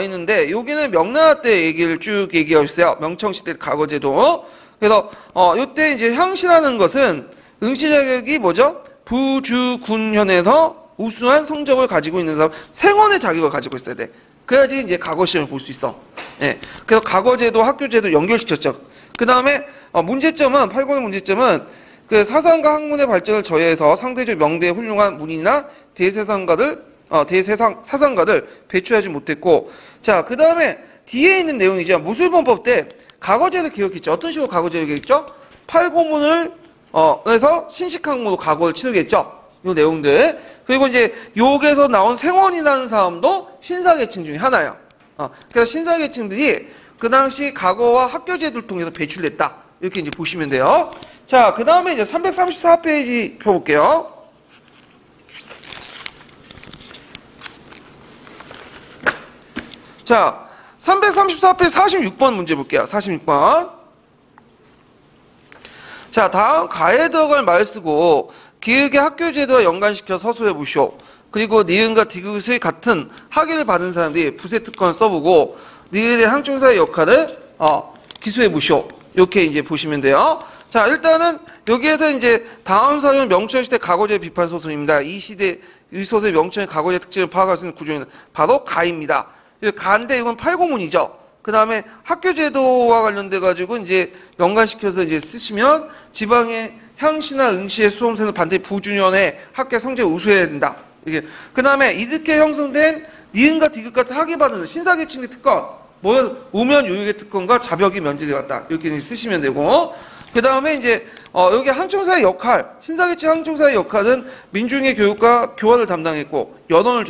있는데, 여기는 명나라 때 얘기를 쭉 얘기하고 있어요. 명청시대 과거제도. 그래서, 요때 이제 향시라는 것은 응시 자격이 뭐죠? 부주군현에서 우수한 성적을 가지고 있는 사람, 생원의 자격을 가지고 있어야 돼. 그래야지 이제 과거시험을 볼 수 있어. 예. 그래서 과거제도, 학교제도 연결시켰죠. 그 다음에, 문제점은, 8권의 문제점은, 그 사상과 학문의 발전을 저해해서 상대적 명대의 훌륭한 문인이나 대세상가들, 사상가들 배출하지 못했고, 자, 그 다음에 뒤에 있는 내용이죠. 무술본법 때 과거제도 기억했죠. 어떤 식으로 과거제도 기억했죠? 8고문을, 해서 신식학문으로 과거를 치르겠죠. 이 내용들. 그리고 이제 여기에서 나온 생원이라는 사람도 신사계층 중에 하나예요. 그래서 신사계층들이 그 당시 과거와 학교제도를 통해서 배출됐다. 이렇게 이제 보시면 돼요. 자, 그 다음에 이제 334페이지 펴볼게요. 자, 334페이지 46번 문제 볼게요. 46번. 자, 다음 가에 들어갈 말 쓰고 기획의 학교제도와 연관시켜 서술해 보시오. 그리고 니은과 디귿의 같은 학위를 받은 사람들이 부세특권을 써보고 니은의 항청사의 역할을 기술해 보시오. 이렇게 이제 보시면 돼요. 자, 일단은 여기에서 이제 다음 사연은 명천시대 과거제 비판 소설입니다. 이 소설의 명천의 과거제 특징을 파악할 수 있는 구조는 바로 가입니다. 가인데 이건 8고문이죠. 그 다음에 학교제도와 관련돼 가지고 이제 연관시켜서 이제 쓰시면 지방의 향시나 응시의 수험생은 반드시 부주년에 학교 성적이 우수해야 된다. 이게 그 다음에 이렇게 형성된 니은과 디귿 같은 학위 받는 신사계층의 특권, 우면 요육의 특권과 자벽이 면제되어 왔다. 이렇게 쓰시면 되고, 그 다음에 이제 여기 항청사의 역할, 신사계층 항청사의 역할은 민중의 교육과 교화를 담당했고 연원을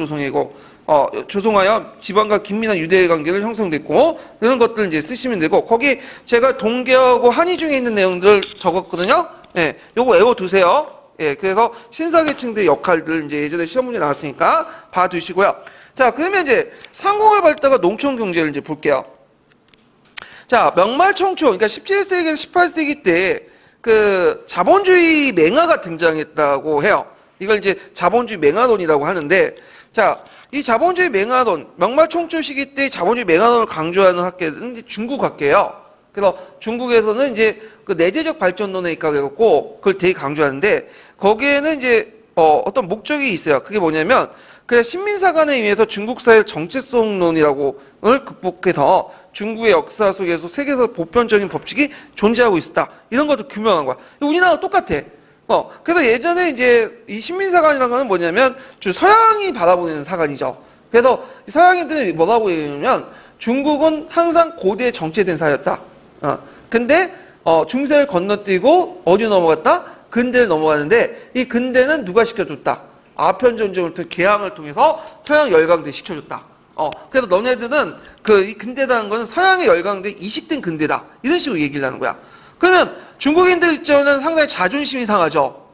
조성하여 지방과 긴밀한 유대 관계를 형성됐고 이런 것들 이제 쓰시면 되고, 거기 제가 동계하고 한의 중에 있는 내용들 적었거든요. 예, 요거 외워두세요. 예, 그래서 신사계층들의 역할들 이제 예전에 시험 문제 나왔으니까 봐두시고요. 자, 그러면 이제 상공의 발달과 농촌 경제를 이제 볼게요. 자, 명말청초, 그러니까 17세기에서 18세기 때 그 자본주의 맹아가 등장했다고 해요. 이걸 이제 자본주의 맹아론이라고 하는데, 자, 이 자본주의 맹아론, 명말청초 시기 때 자본주의 맹아론을 강조하는 학계는 이제 중국 학계예요. 그래서 중국에서는 이제 그 내재적 발전론에 입각해갖고 그걸 되게 강조하는데, 거기에는 이제 어떤 목적이 있어요. 그게 뭐냐면, 그냥 신민사관에 의해서 중국 사회 정체성론이라고를 극복해서 중국의 역사 속에서 세계에서 보편적인 법칙이 존재하고 있었다. 이런 것도 규명한 거야. 우리나라가 똑같아. 그래서 예전에 이제 이 신민사관이라는 거는 뭐냐면 주 서양이 바라보는 사관이죠. 그래서 서양인들이 뭐라고 얘기하냐면 중국은 항상 고대에 정체된 사회였다. 근데 중세를 건너뛰고 어디 넘어갔다? 근대를 넘어가는데 이 근대는 누가 시켜줬다? 아편전쟁을 통해 개항을 통해서 서양 열강대 시켜줬다. 그래서 너네들은 이 근대라는 거는 서양의 열강대 이식된 근대다. 이런 식으로 얘기를 하는 거야. 그러면 중국인들 입장에는 상당히 자존심이 상하죠.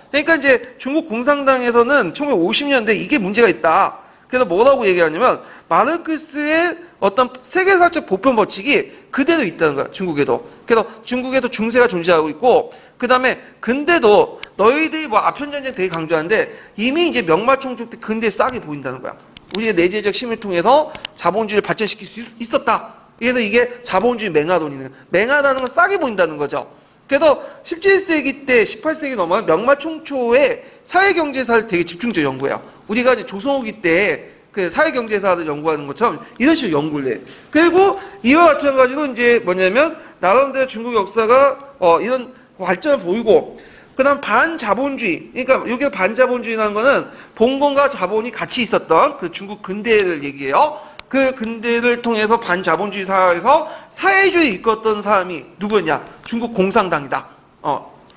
그러니까 이제 중국 공산당에서는 1950년대 이게 문제가 있다. 그래서 뭐라고 얘기하냐면 마르크스의 어떤 세계사적 보편 법칙이 그대로 있다는 거야. 중국에도. 그래서 중국에도 중세가 존재하고 있고, 그 다음에 근대도 너희들이 뭐 아편전쟁 되게 강조하는데 이미 이제 명말총적 때 근대에 싹이 보인다는 거야. 우리가 내재적 힘을 통해서 자본주의를 발전시킬 수 있었다. 그래서 이게 자본주의 맹아론이는 거야. 맹아라는 건 싹이 보인다는 거죠. 그래서 17세기 때 18세기 넘어가면 명말총초의 사회경제사를 되게 집중적으로 연구해요. 우리가 이제 조선후기 때 그 사회경제사를 연구하는 것처럼 이런 식으로 연구를 해. 그리고 이와 마찬가지로 이제 뭐냐면 나름대로 중국 역사가 이런 발전을 보이고, 그 다음 반자본주의, 그러니까 여기 반자본주의라는 거는 봉건과 자본이 같이 있었던 그 중국 근대를 얘기해요. 그 근대를 통해서 반자본주의 사회에서 사회주의 이끌었던 사람이 누구였냐? 중국 공산당이다.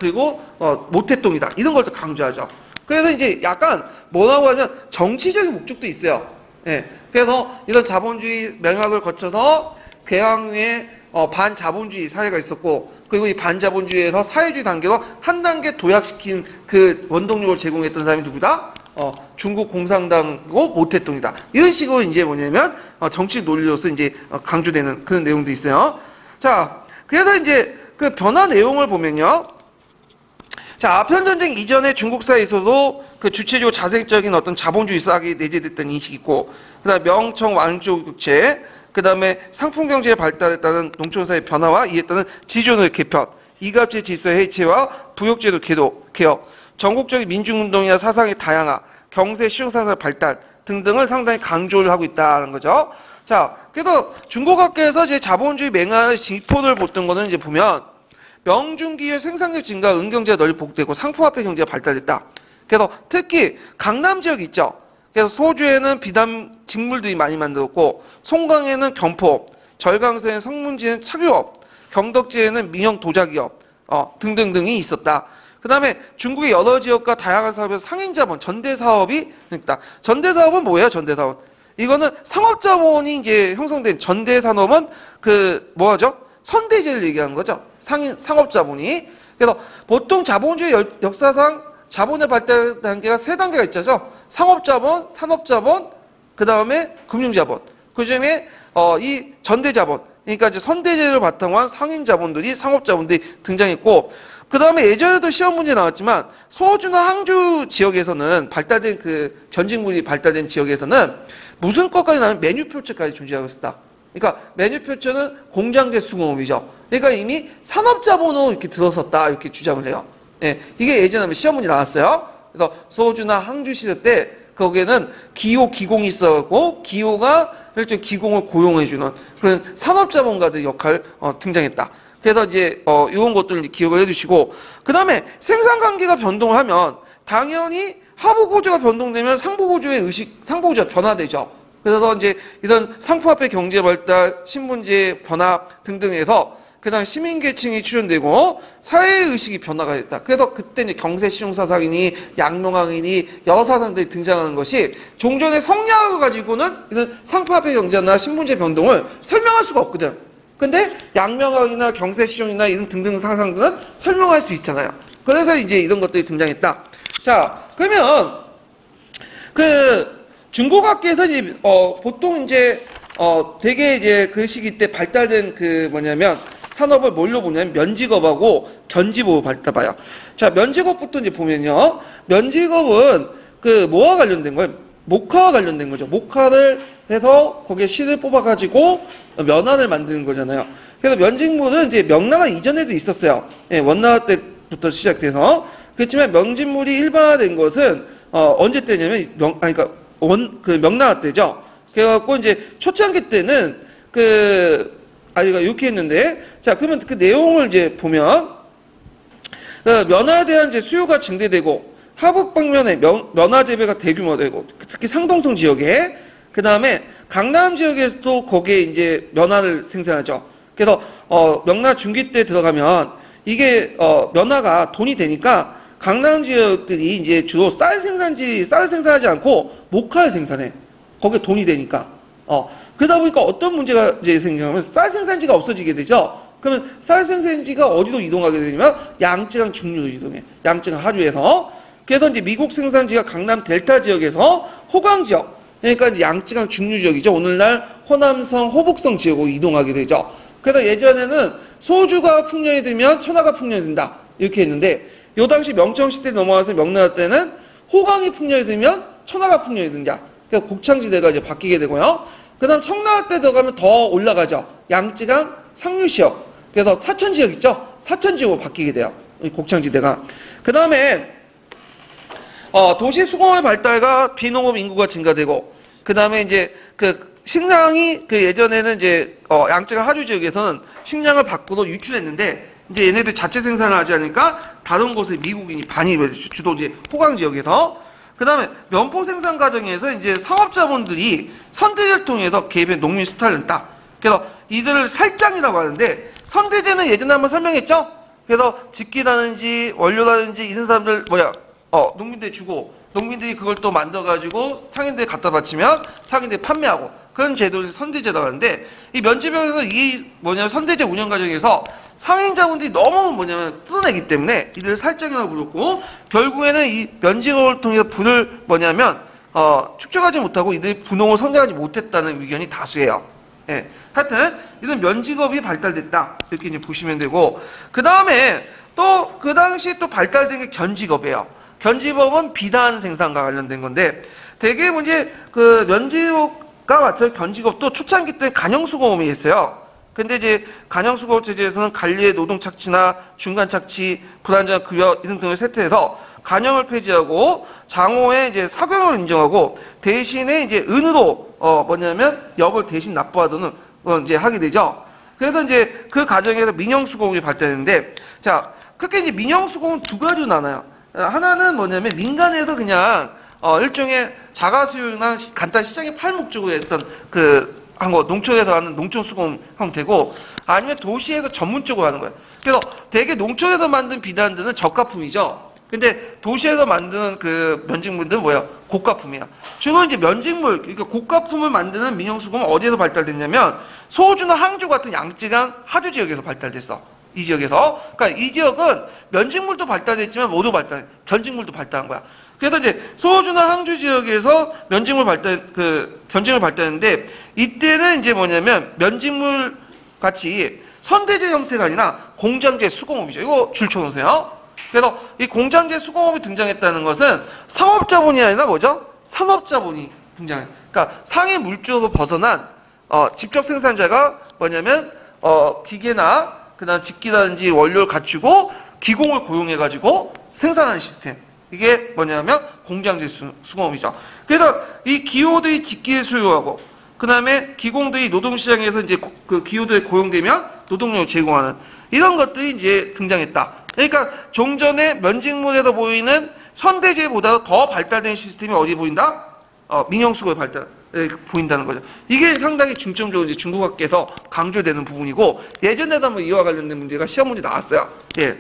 그리고 모택동이다. 이런 걸 또 강조하죠. 그래서 이제 약간 뭐라고 하면 정치적인 목적도 있어요. 예. 그래서 이런 자본주의 맥락을 거쳐서 개항의 반자본주의 사회가 있었고, 그리고 이 반자본주의에서 사회주의 단계로 한 단계 도약시킨 그 원동력을 제공했던 사람이 누구다? 중국 공산당이고 모태똥이다. 이런 식으로 이제 뭐냐면 정치 논리로서 이제 강조되는 그런 내용도 있어요. 자, 그래서 이제 그 변화 내용을 보면요. 자, 아편전쟁 이전에 중국 사회에서도 그 주체적으로 자생적인 어떤 자본주의 사학이 내재됐다는 인식이 있고, 그 다음에 명청 왕조국제, 그 다음에 상품경제에 발달했다는 농촌사회 변화와 이에 따른 지존의 개편, 이갑제 질서의 해체와 부역제도 개혁, 전국적인 민중운동이나 사상의 다양화, 경제 실용사상의 발달 등등을 상당히 강조를 하고 있다는 거죠. 자, 그래서 중국학계에서 이제 자본주의 맹화의 지표를 보던 거는 이제 보면 명중기의 생산력 증가, 은경제가 널리 복되고 상품화폐 경제가 발달됐다. 그래서 특히 강남 지역 있죠. 그래서 소주에는 비단 직물들이 많이 만들었고, 송강에는 경포업, 절강서에는 성문지에는 착유업, 경덕지에는 민영 도자기업 등등등이 있었다. 그 다음에 중국의 여러 지역과 다양한 사업에서 상인자본, 전대사업이 있다. 전대사업은 뭐예요? 전대사업. 이거는 상업자본이 이제 형성된 전대산업은 그 뭐죠? 선대제를 얘기하는 거죠. 상업자본이. 그래서 보통 자본주의 역사상 자본의 발달 단계가 세 단계가 있죠. 상업자본, 산업자본, 그 다음에 금융자본. 그 중에 이 전대자본, 그러니까 이제 선대제를 바탕으로 한 상인자본들이 상업자본들이 등장했고, 그 다음에 예전에도 시험 문제 나왔지만 소주나 항주 지역에서는 발달된 그 전직물이 발달된 지역에서는 무슨 것까지 나면 메뉴표처까지 존재하고 있었다. 그러니까 메뉴표처는 공장제 수공업이죠. 그러니까 이미 산업자본으로 이렇게 들어섰다 이렇게 주장을 해요. 예, 이게 예전에 시험 문제 나왔어요. 그래서 소주나 항주 시대 때 거기에는 기호 기공이 있어갖고 기호가 일종 기공을 고용해주는 그런 산업자본가들 역할 등장했다. 그래서 이제 이런 것들을 기억을 해두시고, 그 다음에 생산관계가 변동을 하면 당연히 하부구조가 변동되면 상부구조의 상부구조가 변화되죠. 그래서 이제 이런 상품화폐 경제 발달, 신분제 변화 등등에서 그 다음에 시민계층이 출현되고 사회의식이 변화가 됐다. 그래서 그때 이제 경세실용사상이니 양명학이니 여러 사상들이 등장하는 것이 종전의 성리학을 가지고는 이런 상품화폐 경제나 신분제 변동을 설명할 수가 없거든. 근데 양명학이나 경세실용이나 이런 등등 사상들은 설명할 수 있잖아요. 그래서 이제 이런 것들이 등장했다. 자, 그러면 그 중국학계에서 이제 보통 이제 되게 이제 그 시기 때 발달된 그 뭐냐면 산업을 뭘로 보냐면 면직업하고 견직업으로 발달봐요. 자, 면직업부터 이제 보면요. 면직업은 그 뭐와 관련된 거예요? 목화와 관련된 거죠. 목화를 해서 거기에 실을 뽑아가지고 면화를 만드는 거잖아요. 그래서 면직물은 이제 명나라 이전에도 있었어요. 예, 원나라 때부터 시작돼서. 그렇지만 명직물이 일반화된 것은 언제 때냐면 그러니까 명나라 때죠. 그래갖고 이제 초창기 때는 이렇게 했는데, 자, 그러면 그 내용을 이제 보면 면화에 대한 이제 수요가 증대되고 하북 방면에 면화 재배가 대규모되고 특히 상동성 지역에, 그 다음에 강남 지역에서도 거기에 이제 면화를 생산하죠. 그래서 명나라 중기 때 들어가면 이게 면화가 돈이 되니까 강남 지역들이 이제 주로 쌀을 생산하지 않고 목화를 생산해. 거기에 돈이 되니까. 그러다 보니까 어떤 문제가 이제 생기냐면 쌀 생산지가 없어지게 되죠. 그러면 쌀 생산지가 어디로 이동하게 되냐면 양쯔강 중류로 이동해. 양쯔강 하류에서. 그래서 이제 미국 생산지가 강남 델타 지역에서 호강 지역, 그러니까 이제 양쯔강 중류 지역이죠. 오늘날 호남성, 호북성 지역으로 이동하게 되죠. 그래서 예전에는 소주가 풍년이 들면 천하가 풍년이 든다. 이렇게 했는데 요 당시 명청시대 넘어와서 명나라 때는 호강이 풍년이 들면 천하가 풍년이 든다. 그래서 곡창지대가 이제 바뀌게 되고요. 그 다음 청나라 때 들어가면 더 올라가죠. 양쯔강 상류시역. 그래서 사천지역 있죠? 사천지역으로 바뀌게 돼요. 이 곡창지대가. 그 다음에 도시 수공업의 발달과 비농업 인구가 증가되고, 그 다음에 이제 식량이 예전에는 이제 양쯔강 하류 지역에서는 식량을 밖으로 유출했는데 이제 얘네들 자체 생산을 하지 않으니까 다른 곳에 미국인이 반입해서 주로 이제 호강 지역에서. 그 다음에 면포 생산 과정에서 이제 상업자본들이 선대제를 통해서 개입해 농민 수탈을 했다. 그래서 이들을 살장이라고 하는데, 선대제는 예전에 한번 설명했죠? 그래서 직기라든지 원료라든지 이런 사람들 농민들이 주고 농민들이 그걸 또 만들어가지고 상인들이 갖다 바치면 상인들이 판매하고 그런 제도를 선대제라고 하는데 이 면제병에서 이 선대제 운영 과정에서 상인 자본들이 너무 뜯어내기 때문에 이들을 살짝이나 불렀고 결국에는 이 면제업을 통해서 부를 축적하지 못하고 이들이 분홍을 성장하지 못했다는 의견이 다수예요. 예. 하여튼 이런 면직업이 발달됐다 이렇게 이제 보시면 되고 그 다음에 또 그 당시 또 발달된 게 견직업이에요. 견직업은 비단 생산과 관련된 건데 대개 그 면직업과 마찬가지로 견직업도 초창기 때 간형수공업이 있어요. 근데 이제 간형수공업 체제에서는 관리의 노동 착취나 중간 착취, 불안정한 급여 등등을 세트해서 간형을 폐지하고 장호의 이제 사경을 인정하고 대신에 이제 은으로 엽을 대신 납부하도록 이제 하게 되죠. 그래서 이제 그 과정에서 민영수공업이 발달했는데 자 크게 이제 민영수공은 두 가지로 나눠요. 하나는 민간에서 그냥 일종의 자가수요나 간단 시장의 팔 목적으로 했던 농촌에서 하는 농촌수공 형태고 아니면 도시에서 전문적으로 하는 거예요. 그래서 대개 농촌에서 만든 비단들은 저가품이죠. 근데 도시에서 만드는 그 면직물들은 고가품이야. 주로 이제 면직물, 그러니까 고가품을 만드는 민영수공은 어디에서 발달됐냐면 소주나 항주 같은 양쯔강 하류 지역에서 발달됐어. 이 지역에서. 그러니까 이 지역은 면직물도 발달됐지만 모두 견직물도 발달한 거야. 그래서 이제 소주나 항주 지역에서 견직물 발달했는데 이때는 이제 면직물 같이 선대제 형태가 아니라 공장제 수공업이죠. 이거 줄 쳐놓으세요. 그래서 이 공장제 수공업이 등장했다는 것은 상업자본이 아니라 산업자본이 등장해요. 그러니까 상해 물주에서 벗어난 직접 생산자가 기계나 그다음 집기라든지 원료를 갖추고 기공을 고용해가지고 생산하는 시스템. 이게 공장제 수공업이죠. 그래서 이 기호들이 집기를 소유하고 그 다음에 기공들이 노동시장에서 이제 그 기호들이 고용되면 노동력을 제공하는 이런 것들이 이제 등장했다. 그러니까 종전에 면직물에서 보이는 선대제보다 더 발달된 시스템이 어디 보인다? 민영수공에 보인다는 거죠. 이게 상당히 중점적으로 이제 중국학계에서 강조되는 부분이고 예전에도 한번 이와 관련된 문제가 시험 문제 나왔어요. 예.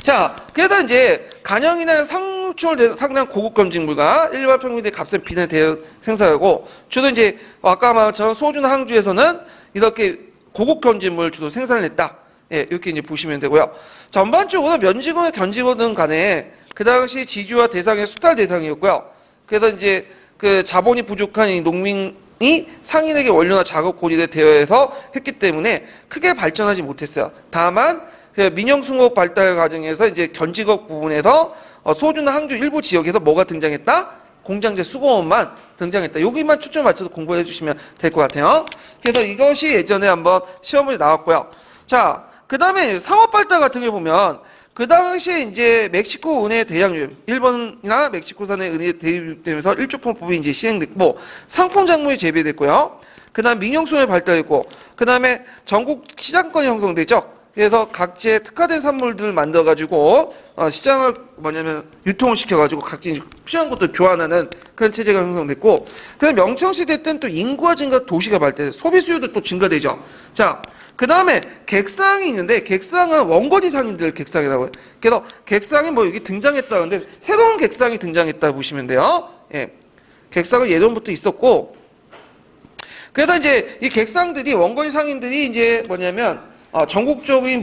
자, 그래서 이제 간형이나 상추를 상당한 고급 검직물과 일반 평민들의 값은 비단에 대여 생산하고 주로 이제 아까 말한 소주나 항주에서는 이렇게 고급 검직물을 주로 생산을 했다. 예, 이렇게 이제 보시면 되고요. 전반적으로 면직원과 견직원은 간에 그 당시 지주와 대상의 수탈 대상이었고요. 그래서 이제 그 자본이 부족한 이 농민이 상인에게 원료나 작업 고리를 대여해서 했기 때문에 크게 발전하지 못했어요. 다만 그 민영수공업 발달 과정에서 이제 견직업 부분에서 소주나 항주 일부 지역에서 뭐가 등장했다? 공장제 수공업만 등장했다. 여기만 초점 맞춰서 공부해 주시면 될 것 같아요. 그래서 이것이 예전에 한번 시험에 나왔고요. 자, 그 다음에 상업 발달 같은 게 보면 그 당시에 이제 멕시코 은혜 대량 유입, 일본이나 멕시코산의 은혜 대유입되면서 일조품법이 이제 시행됐고 상품 작물이 재배됐고요. 그 다음 민영수공업이 발달했고 그 다음에 전국 시장권이 형성되죠. 그래서 각지의 특화된 산물들을 만들어가지고 시장을 유통을 시켜가지고 각지 필요한 것들 교환하는 그런 체제가 형성됐고 그다음에 명청시대 때는 또 인구가 증가 도시가 발달해서 소비 수요도 또 증가되죠. 자, 그 다음에 객상이 있는데 객상은 원거지 상인들 객상이라고 해요. 그래서 객상이 여기 등장했다는데 새로운 객상이 등장했다 보시면 돼요. 예. 객상은 예전부터 있었고 그래서 이제 이 객상들이 원거지 상인들이 이제 전국적인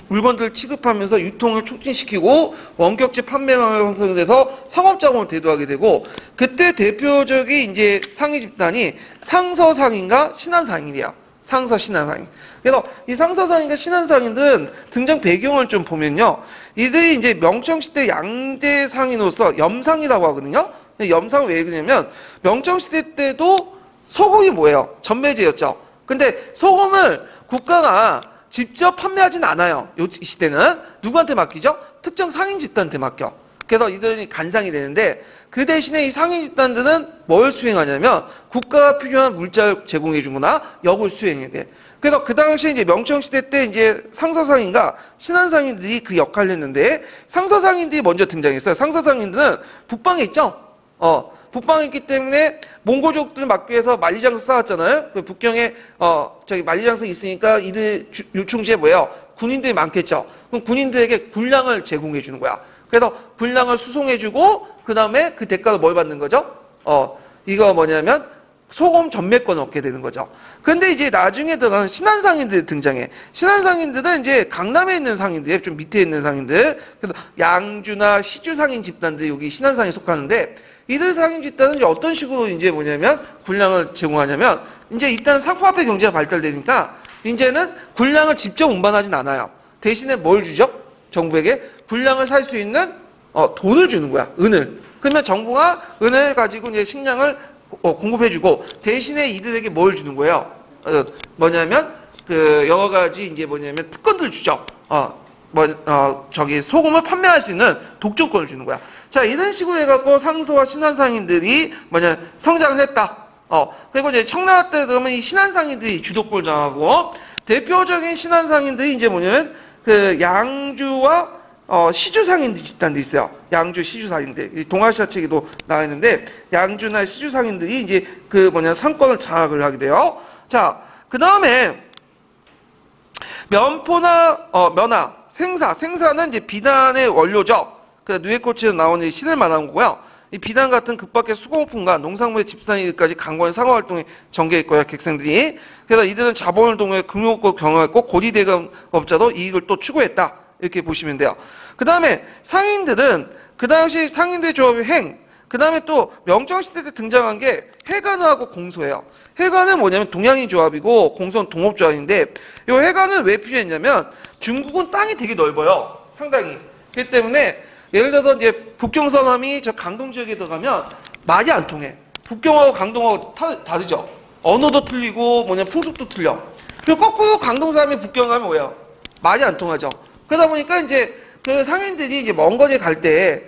물건들을 취급하면서 유통을 촉진시키고 원격제 판매망을 형성돼서 상업자본을 대두하게 되고 그때 대표적인 이제 상위 집단이 상서상인과 신한상인이야. 상서 신한상인. 그래서 이 상서상인과 신한상인들은 등장 배경을 좀 보면요. 이들이 이제 명청시대 양대 상인으로서 염상이라고 하거든요. 염상은 왜 그러냐면 명청시대 때도 소금이 뭐예요? 전매제였죠. 근데 소금을 국가가 직접 판매하진 않아요. 이 시대는. 누구한테 맡기죠? 특정 상인 집단한테 맡겨. 그래서 이들이 간상이 되는데 그 대신에 이 상인 집단들은 뭘 수행하냐면 국가가 필요한 물자를 제공해 주거나 역을 수행해야 돼. 그래서 그 당시에 이제 명청시대 때 이제 상서상인과 신한상인들이 그 역할을 했는데 상서상인들이 먼저 등장했어요. 상서상인들은 북방에 있죠? 북방에 있기 때문에 몽골족들 막기 위해서 만리장성 쌓았잖아요. 그 북경에 만리장성 있으니까 이들 요충지에 뭐예요? 군인들이 많겠죠. 그럼 군인들에게 군량을 제공해 주는 거야. 그래서 군량을 수송해주고 그 다음에 그 대가로 뭘 받는 거죠? 이거 뭐냐면 소금 전매권을 얻게 되는 거죠. 근데 이제 나중에 들어가는 신한상인들이 등장해. 신한상인들은 이제 강남에 있는 상인들, 좀 밑에 있는 상인들, 그래서 양주나 시주 상인 집단들이 여기 신한상에 속하는데, 이들 상인 집단은 이제 어떤 식으로 이제 뭐냐면 군량을 제공하냐면, 이제 일단 상품화폐 경제가 발달되니까 이제는 군량을 직접 운반하진 않아요. 대신에 뭘 주죠? 정부에게 군량을 살 수 있는 돈을 주는 거야. 은을. 그러면 정부가 은을 가지고 이제 식량을 공급해주고 대신에 이들에게 뭘 주는 거예요? 뭐냐면 그 여러 가지 이제 뭐냐면 특권들을 주죠. 소금을 판매할 수 있는 독점권을 주는 거야. 자, 이런 식으로 해갖고 상소와 신한상인들이 성장을 했다. 그리고 이제 청나라 때 그러면 이 신한상인들이 주도권을 장하고 대표적인 신한상인들이 이제 뭐냐면 그 양주와 시주 상인 집단도 있어요. 양주 시주 상인들. 동아시아 책에도 나와 있는데 양주나 시주 상인들이 이제 상권을 장악을 하게 돼요. 자, 그 다음에 면포나 면화, 생사는 이제 비단의 원료죠. 그 누에코치에서 나오는 신을 말하는 거고요. 이 비단 같은 급박의 수공품과 농산물의 집산일까지 강권의 상호활동에 전개해 있고요. 객생들이. 그래서 이들은 자본을 동원해 금융업을 경영했고 고리대금업자도 이익을 또 추구했다. 이렇게 보시면 돼요. 그 다음에 상인들은 그 당시 상인들 조합의 행, 그 다음에 또 명정시대 때 등장한 게 해관하고 공소예요. 해관은 뭐냐면 동양인 조합이고 공소는 동업조합인데 이 해관은 왜 필요했냐면 중국은 땅이 되게 넓어요. 상당히. 그렇기 때문에 예를 들어서 이제 북경선함이 저 강동 지역에 들어가면 말이 안 통해. 북경하고 강동하고 다르죠. 언어도 틀리고 풍습도 틀려. 그리고 거꾸로 강동 사람이 북경 가면 뭐예요? 말이 안 통하죠. 그러다 보니까 이제 그 상인들이 이제 먼 거리에 갈 때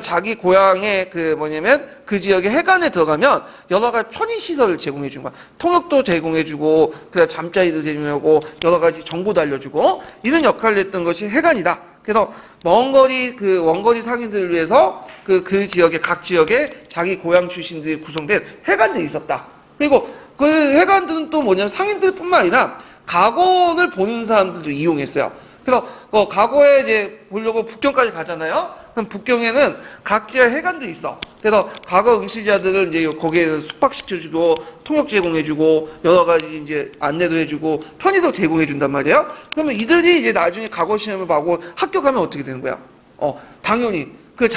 자기 고향의 그 지역의 해관에 들어가면 여러 가지 편의시설을 제공해 준 거야. 통역도 제공해 주고, 그다음 잠자리도 제공하고, 여러 가지 정보도 알려주고, 이런 역할을 했던 것이 해관이다. 그래서 원거리 상인들을 위해서 그 지역의, 각 지역에 자기 고향 출신들이 구성된 해관들이 있었다. 그리고 그 해관들은 또 상인들 뿐만 아니라 각원을 보는 사람들도 이용했어요. 그래서 과거에 이제 보려고 북경까지 가잖아요. 그럼 북경에는 각 지역 해관들이 있어. 그래서 과거 응시자들을 이제 거기에 숙박시켜주고 통역 제공해주고 여러 가지 이제 안내도 해주고 편의도 제공해준단 말이에요. 그러면 이들이 이제 나중에 과거 시험을 보고 합격하면 어떻게 되는 거야? 당연히 그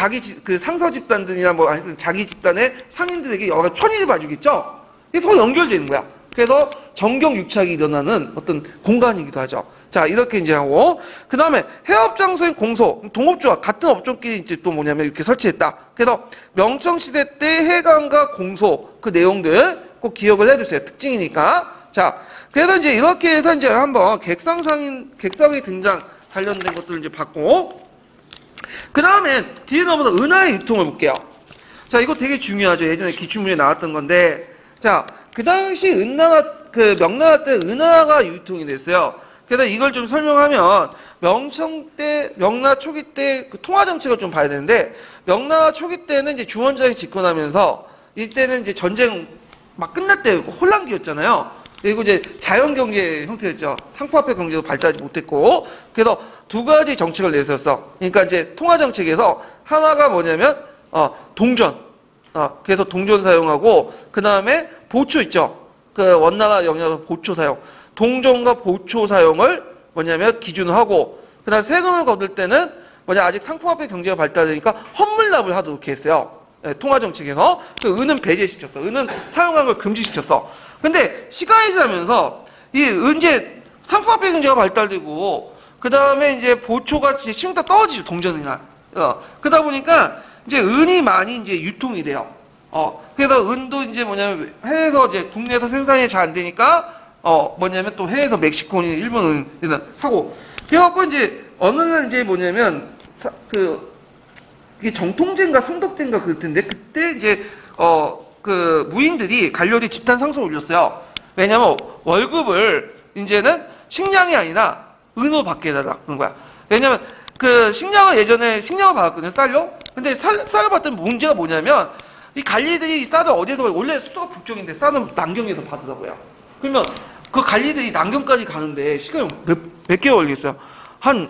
상서 집단들이나 자기 집단의 상인들에게 여러 가지 편의를 봐주겠죠. 이게 서로 연결되는 거야. 그래서 정경유착이 일어나는 어떤 공간이기도 하죠. 자, 이렇게 이제 하고, 그 다음에 해업 장소인 공소, 동업조합, 같은 업종끼리 이제 또 이렇게 설치했다. 그래서 명청시대 때 해관과 공소, 그 내용들 꼭 기억을 해두세요. 특징이니까. 자, 그래서 이제 이렇게 해서 이제 한번 객상의 등장 관련된 것들을 이제 봤고, 그 다음에 뒤에 넘어서 은하의 유통을 볼게요. 자, 이거 되게 중요하죠. 예전에 기출문에 나왔던 건데, 자, 그 당시 명나라 때 은하가 유통이 됐어요. 그래서 이걸 좀 설명하면, 명나라 초기 때 그 통화정책을 좀 봐야 되는데, 명나라 초기 때는 이제 주원장이 집권하면서, 이때는 이제 전쟁 막 끝날 때 혼란기였잖아요. 그리고 이제 자연경제 형태였죠. 상품화폐 경제도 발달하지 못했고, 그래서 두 가지 정책을 내세웠어. 그러니까 이제 통화정책에서 하나가 뭐냐면, 동전. 그래서 동전 사용하고, 그 다음에 보초 있죠. 그 원나라 영향으로 보초 사용. 동전과 보초 사용을 기준으로 하고, 그 다음에 세금을 거둘 때는 아직 상품화폐 경제가 발달되니까 헌물납을 하도록 했어요. 통화정책에서. 그 은은 배제시켰어. 은은 사용하는 걸 금지시켰어. 근데 시간이 지나면서 이제 상품화폐 경제가 발달되고, 그 다음에 이제 보초가 이제 시중에 떨어지죠. 동전이나. 그러다 보니까 이제 은이 많이 이제 유통이 돼요. 그래서 은도 이제 해외에서 이제 국내에서 생산이 잘 안 되니까, 또 해외에서 멕시코니, 일본 은이나 하고. 그래갖고 이제 어느 날 이제 이게 정통제인가 성덕제인가 그럴 텐데, 그때 이제, 무인들이 관료들이 집단 상소를 올렸어요. 왜냐면 월급을 이제는 식량이 아니라 은으로 받게 해달라. 그런 거야. 왜냐면 예전에 식량을 받았거든요. 쌀로. 근데 쌀을 받던 문제가 뭐냐면, 이 관리들이 이 쌀을 어디서, 원래 수도가 북쪽인데 쌀은 남경에서 받으라고요. 그러면 그 관리들이 남경까지 가는데 시간이 몇 개월 걸리겠어요? 한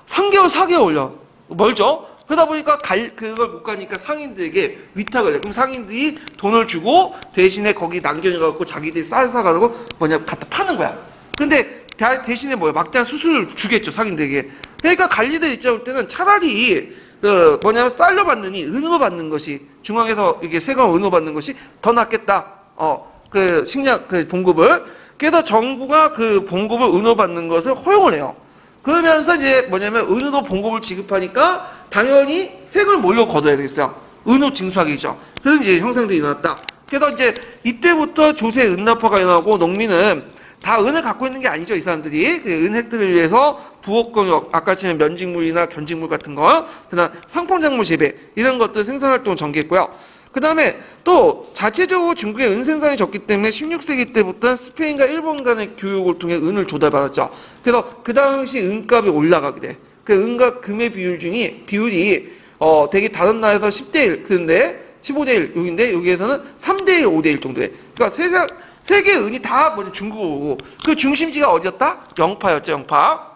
3개월, 4개월 걸려. 멀죠? 그러다 보니까 그걸 못 가니까 상인들에게 위탁을 해. 그럼 상인들이 돈을 주고 대신에 거기 남겨져갖고 자기들이 쌀 사가지고 갖다 파는 거야. 근데 대신에 막대한 수수료를 주겠죠, 상인들에게. 그러니까 관리들 입장 볼 때는 차라리 쌀로 받느니 은으로 받는 것이, 중앙에서 이게 세금 은으로 받는 것이 더 낫겠다. 식량 봉급을. 그래서 정부가 그 봉급을 은으로 받는 것을 허용을 해요. 그러면서 이제 은으로 봉급을 지급하니까 당연히 세금을 뭘로 걷어야 되겠어요? 은으로 징수하기죠. 그래서 이제 형상들이 일어났다. 그래서 이제 이때부터 조세 은납화가 일어나고 농민은 다 은을 갖고 있는 게 아니죠. 이 사람들이 은 획득을 위해서 부업공역, 아까 치면 면직물이나 견직물 같은 거, 그다음 상품작물 재배 이런 것들 생산활동을 전개했고요. 그 다음에 또 자체적으로 중국의 은 생산이 적기 때문에 16세기 때부터 스페인과 일본 간의 교육을 통해 은을 조달받았죠. 그래서 그 당시 은값이 올라가게 돼. 그 은과 금의 비율이 되게 다른 나라에서 10대 1, 그런데 15대 1 여기인데 여기에서는 3대 1, 5대 1 정도 돼. 그러니까 세계 은이 다 중국으로 오고 그 중심지가 어디였다? 영파였죠, 영파.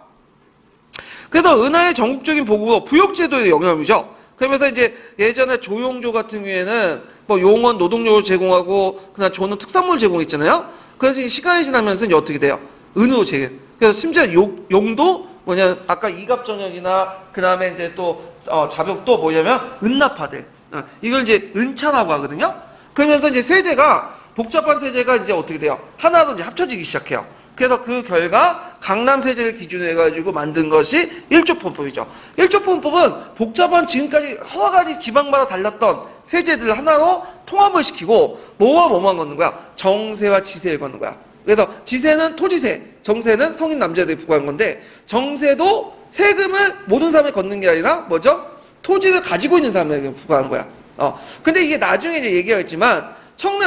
그래서 은화의 전국적인 보급으로 부역제도에 영향을 미쳐. 그러면서 이제 예전에 조용조 같은 경우에는 용원 노동력을 제공하고 그다음 조는 특산물 제공했잖아요. 그래서 시간이 지나면서 이제 어떻게 돼요? 은으로 제공. 그래서 심지어 용도 아까 이갑정역이나 그다음에 이제 또 자벽도 은납화돼. 이걸 이제 은차라고 하거든요. 그러면서 이제 복잡한 세제가 이제 어떻게 돼요? 하나로 이제 합쳐지기 시작해요. 그래서 그 결과 강남 세제를 기준으로 해가지고 만든 것이 일조폰법이죠. 일조폰법은 복잡한 지금까지 여러 가지 지방마다 달랐던 세제들을 하나로 통합을 시키고 뭐만 걷는 거야? 정세와 지세를 걷는 거야. 그래서 지세는 토지세, 정세는 성인 남자들이 부과한 건데 정세도 세금을 모든 사람이 걷는 게 아니라 토지를 가지고 있는 사람에게 부과하는 거야. 근데 이게 나중에 이제 얘기하겠지만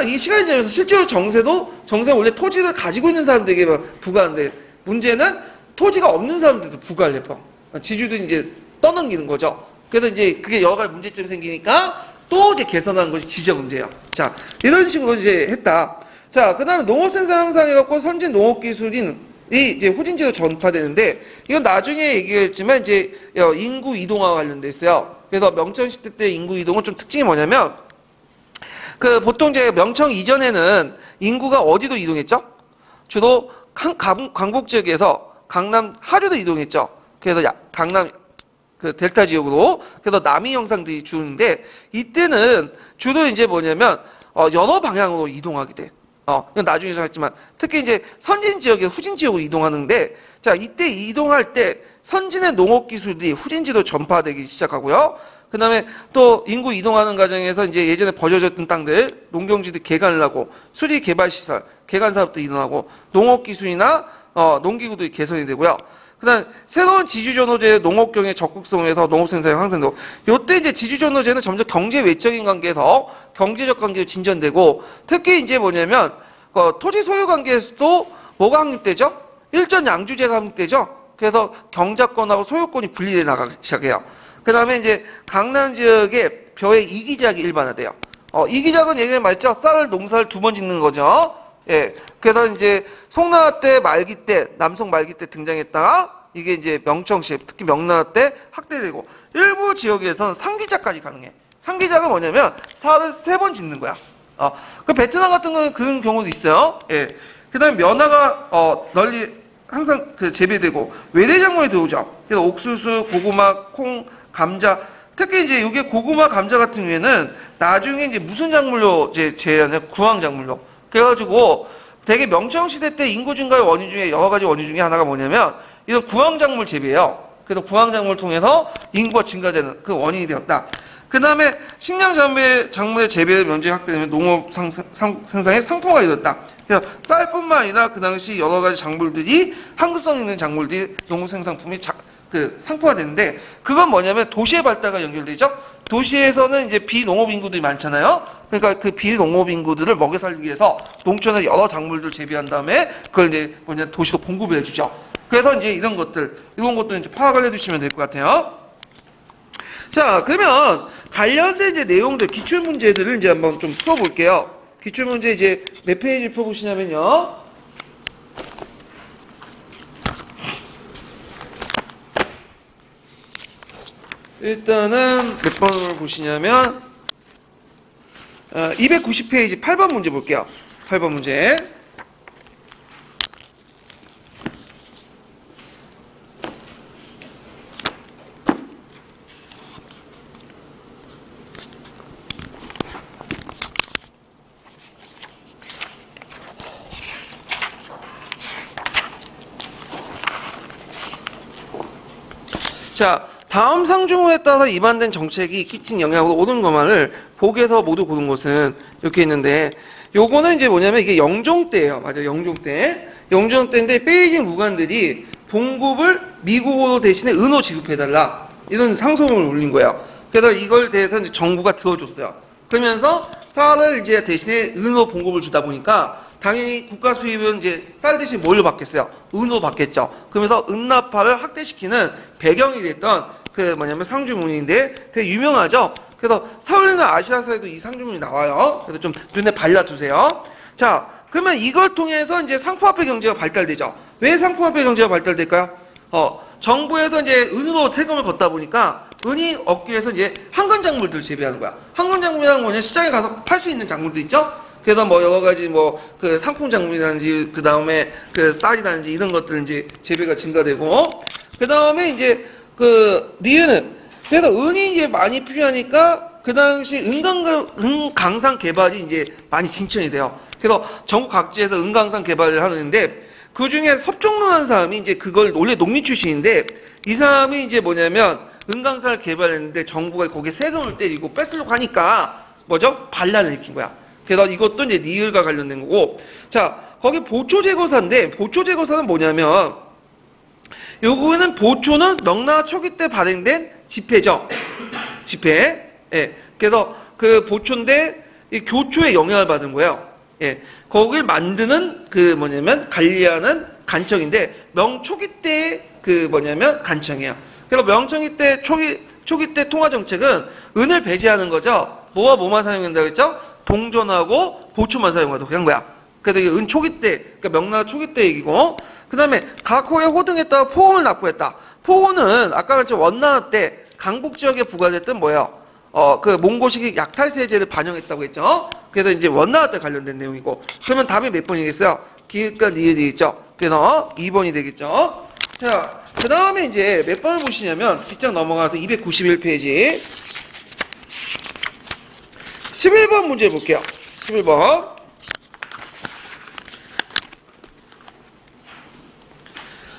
이 시간이 지나면서 실제로 정세는 원래 토지를 가지고 있는 사람들에게 부과하는데 문제는 토지가 없는 사람들도 부과를 해요. 지주도 이제 떠넘기는 거죠. 그래서 이제 그게 여러 가지 문제점이 생기니까 또 이제 개선하는 것이 지적 문제예요. 자, 이런 식으로 이제 했다. 자, 그 다음에 농업 생산 향상해갖고 선진 농업 기술이 이제 후진지로 전파되는데 이건 나중에 얘기했지만 이제 인구 이동화와 관련돼 있어요. 그래서 명청 시대 때 인구 이동은 좀 특징이 뭐냐면 보통 이제 명청 이전에는 인구가 어디로 이동했죠? 주로 강북 지역에서 강남 하류로 이동했죠. 그래서 강남 델타 지역으로. 그래서 남이 형상들이 주는데 이때는 주로 이제 여러 방향으로 이동하게 돼. 이건 나중에 하겠지만 특히 이제 선진 지역에서 후진 지역으로 이동하는데 자, 이때 이동할 때 선진의 농업 기술이 후진지로 전파되기 시작하고요. 그 다음에 또 인구 이동하는 과정에서 이제 예전에 버려졌던 땅들, 농경지들 개간을 하고 수리 개발 시설, 개간 사업도 일어나고 농업 기술이나 농기구도 개선이 되고요. 그 다음 새로운 지주전호제의 농업경의 적극성에서 농업 생산이 향상되고 요때 이제 지주전호제는 점점 경제 외적인 관계에서 경제적 관계로 진전되고 특히 이제 토지 소유 관계에서도 뭐가 확립되죠? 일전 양주제가 확립되죠? 그래서 경작권하고 소유권이 분리돼 나가기 시작해요. 그 다음에 이제 강남 지역에 벼의 이기작이 일반화돼요. 이기작은 예전에 말했죠? 농사를 2번 짓는 거죠. 예. 그래서 이제 송나라 때 말기 때, 남송 말기 때 등장했다가 이게 이제 명청시, 특히 명나라 때 확대되고 일부 지역에서는 상기작까지 가능해. 상기작은 쌀을 3번 짓는 거야. 베트남 같은 경우는 그런 경우도 있어요. 예. 그 다음에 면화가 널리 항상 재배되고 외래작물이 들어오죠. 그래서 옥수수, 고구마, 콩, 감자. 특히 이제 이게 고구마, 감자 같은 경우에는 나중에 이제 무슨 작물로 제외하냐? 구황작물로. 그래가지고 되게 명청시대 때 인구 증가의 원인 중에 여러 가지 원인 중에 하나가 뭐냐면 이런 구황작물 재배예요. 그래서 구황작물을 통해서 인구가 증가되는 그 원인이 되었다. 그 다음에 식량 작물의 재배 면적이 확대되면 농업 생산에 상품화가 되었다. 그래서 쌀뿐만 아니라 그 당시 여러 가지 작물들이 항구성 있는 작물들이 농업 생산품이 상품화되는데 그건 뭐냐면 도시의 발달과 연결되죠. 도시에서는 이제 비농업 인구들이 많잖아요. 그러니까 그 비농업 인구들을 먹여 살리기 위해서 농촌에 여러 작물들 재배한 다음에 그걸 이제 도시로 공급을 해주죠. 그래서 이제 이런 것도 이제 파악을 해두시면 될 것 같아요. 자, 그러면 관련된 이제 내용들, 기출문제들을 이제 한번 좀 풀어볼게요. 기출문제 이제 몇 페이지 풀어보시냐면요. 일단은 몇 번을 보시냐면 290페이지 8번 문제 볼게요. 8번 문제. 자, 다음 상주문에 따라서 입안된 정책이 끼친 영향으로 옳은 것만을 보기에서 모두 고른 것은 이렇게 있는데, 요거는 이제 뭐냐면 이게 영종대예요. 맞아요. 영종대. 영종대인데 베이징 무관들이 봉급을 미국으로 대신에 은호 지급해달라. 이런 상소문을 올린 거예요. 그래서 이걸 대해서 이제 정부가 들어줬어요. 그러면서 쌀을 이제 대신에 은호 봉급을 주다 보니까 당연히 국가 수입은 이제 쌀 대신 뭘로 받겠어요? 은으로 받겠죠. 그러면서 은납파를 확대시키는 배경이 됐던 그 뭐냐면 상주문인데 되게 유명하죠. 그래서 서울이나 아시아사에도 이 상주문이 나와요. 그래서 좀 눈에 발라두세요. 자, 그러면 이걸 통해서 이제 상품화폐 경제가 발달되죠. 왜 상품화폐 경제가 발달될까요? 정부에서 이제 은으로 세금을 걷다 보니까 은이 얻기 위해서 이제 황금 작물들을 재배하는 거야. 황금 작물이라는 거는 시장에 가서 팔 수 있는 작물도 있죠. 그래서 뭐 여러 가지 뭐 그 상품 작물이라든지 그 다음에 그 쌀이라든지 이런 것들 이제 재배가 증가되고 그 다음에 이제 그 니은은 그래서 은이 이제 많이 필요하니까 그 당시 은강산 개발이 이제 많이 진천이 돼요. 그래서 전국 각지에서 은강산 개발을 하는데 그 중에 섭종로라는 사람이 이제 그걸 원래 농민 출신인데 이 사람이 이제 뭐냐면 은강산을 개발했는데 정부가 거기에 세금을 때리고 뺏으려고 하니까 뭐죠? 반란을 일으킨 거야. 그래서 이것도 이제 니을과 관련된 거고. 자, 거기 보초제거사인데, 보초제거사는 뭐냐면, 요거는 보초는 명나라 초기 때 발행된 지폐죠. 지폐. 예. 그래서 그 보초인데, 이 교초에 영향을 받은 거예요. 예. 거길 만드는 그 뭐냐면, 관리하는 간청인데, 명초기 때 그 뭐냐면, 간청이에요. 그래서 명초기 때, 초기 때 통화정책은 은을 배제하는 거죠. 뭐와 뭐만 사용한다고 했죠? 동전하고 보초만 사용하도록 한 거야. 그래서 이게 은 초기 때, 그러니까 명나라 초기 때 얘기고, 그 다음에 각호에 호등했다가 포원을 납부했다. 포원은 아까 같이 원나라 때 강북 지역에 부과됐던 뭐예요? 그 몽고식 약탈세제를 반영했다고 했죠. 그래서 이제 원나라 때 관련된 내용이고. 그러면 답이 몇 번이겠어요? 기획과 니을이 있죠. 그래서 2번이 되겠죠. 자, 그 다음에 이제 몇 번을 보시냐면, 뒷장 넘어가서 291페이지. 11번 문제 볼게요. 11번.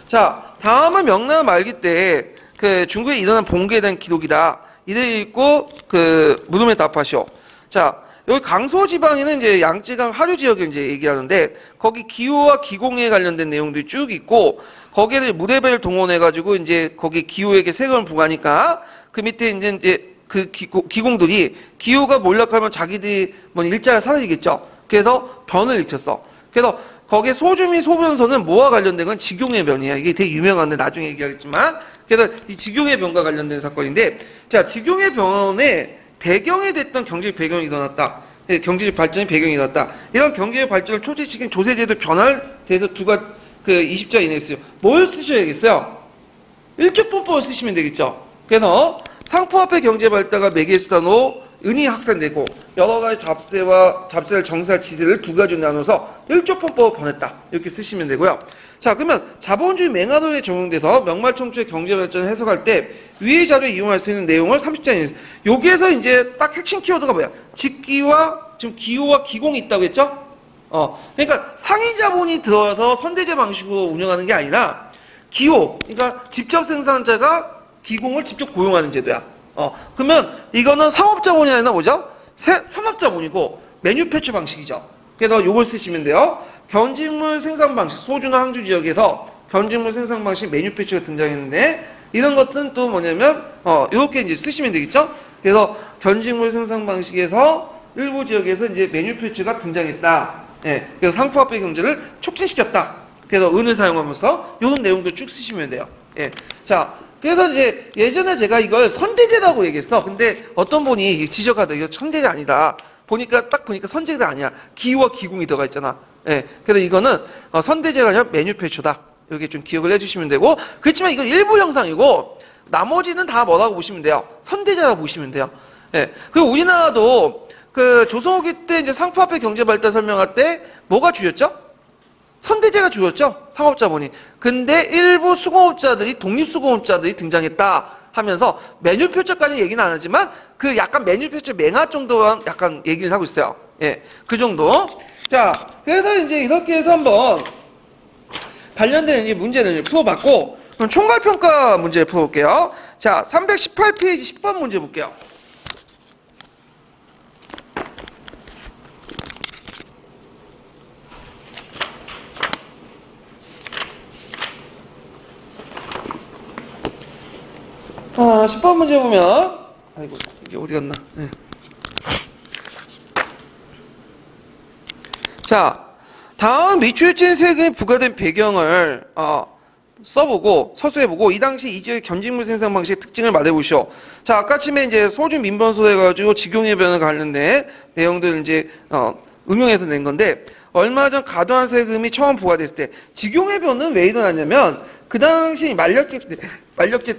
자, 다음은 명나라 말기 때 그 중국에 일어난 봉기에 대한 기록이다. 이를 읽고 그 물음에 답하시오. 자, 여기 강서 지방에는 이제 양쯔강 하류 지역을 이제 얘기하는데 거기 기후와 기공에 관련된 내용들이 쭉 있고 거기에 무대배를 동원해가지고 이제 거기 기후에게 세금을 부과하니까 그 밑에 이제 그 기공들이 기후가 몰락하면 자기들이 뭐 일자가 사라지겠죠. 그래서 변을 일으켰어. 그래서 거기에 소주미 소변서는 뭐와 관련된 건 직용의 변이야. 이게 되게 유명한데 나중에 얘기하겠지만 그래서 이 직용의 변과 관련된 사건인데 자 직용의 변에 배경이 됐던 경제적 배경이 일어났다. 경제적 발전의 배경이 일어났다. 이런 경제적 발전을 초래시킨 조세제도 변화를 대해서 두가 그 20자 이내에 쓰요. 뭘 쓰셔야겠어요? 일조법을 쓰시면 되겠죠. 그래서 상품화폐 경제 발달과 매개 수단으로 은이 확산되고 여러 가지 잡세를 정사 지세를 두 가지로 나눠서 일조법으로 변했다. 이렇게 쓰시면 되고요. 자, 그러면 자본주의 맹하론에 적용돼서 명말청주의 경제 발전을 해석할 때 위의 자료에 이용할 수 있는 내용을 30장에 여기에서 이제 딱 핵심 키워드가 뭐야? 직기와 지금 기후와 기공이 있다고 했죠? 그러니까 상위 자본이 들어와서 선대제 방식으로 운영하는 게 아니라 기호, 그러니까 직접 생산자가 기공을 직접 고용하는 제도야. 그러면 이거는 상업자본이 아니라 뭐죠? 산업자본이고 매뉴패처 방식이죠. 그래서 요걸 쓰시면 돼요. 변직물 생산 방식, 소주나 항주 지역에서 변직물 생산 방식 매뉴패처가 등장했는데 이런 것들은 또 뭐냐면 이렇게 이제 쓰시면 되겠죠. 그래서 변직물 생산 방식에서 일부 지역에서 이제 매뉴패처가 등장했다. 예, 그래서 상품화폐 경제를 촉진시켰다. 그래서 은을 사용하면서 이런 내용도 쭉 쓰시면 돼요. 예, 자. 그래서 이제 예전에 제가 이걸 선대제라고 얘기했어. 근데 어떤 분이 지적하다. 이거 선대제 아니다. 딱 보니까 선대제가 아니야. 기후와 기공이 들어가 있잖아. 예. 그래서 이거는 선대제가 아니라 매뉴패처다. 여기 좀 기억을 해주시면 되고, 그렇지만 이건 일부 형상이고, 나머지는 다 뭐라고 보시면 돼요? 선대자라고 보시면 돼요. 예. 그리고 우리나라도 그 조선후기 때 이제 상품화폐 경제 발달 설명할 때 뭐가 주였죠? 선대제가 주였죠? 상업자본이. 근데 일부 수공업자들이, 독립수공업자들이 등장했다 하면서 메뉴표처까지는 얘기는 안 하지만 그 약간 메뉴표처 맹화 정도만 약간 얘기를 하고 있어요. 예. 그 정도. 자, 그래서 이제 이렇게 해서 한번 관련된 이제 문제를 풀어봤고, 그럼 총괄평가 문제 풀어볼게요. 자, 318페이지 10번 문제 볼게요. 아, 10번 문제 보면, 아이고, 이게 어디 갔나. 네. 자, 다음 미추홀증 세금이 부과된 배경을 써보고 서술해보고 이 당시 이 지역의 견직물 생산 방식의 특징을 말해보시오. 자, 아까쯤에 이제 소주 민번소 해가지고 직용해변에 관련된 내용들 이제 응용해서 낸 건데, 얼마 전 과도한 세금이 처음 부과됐을 때 직용해변은 왜 일어났냐면 그 당시 만력제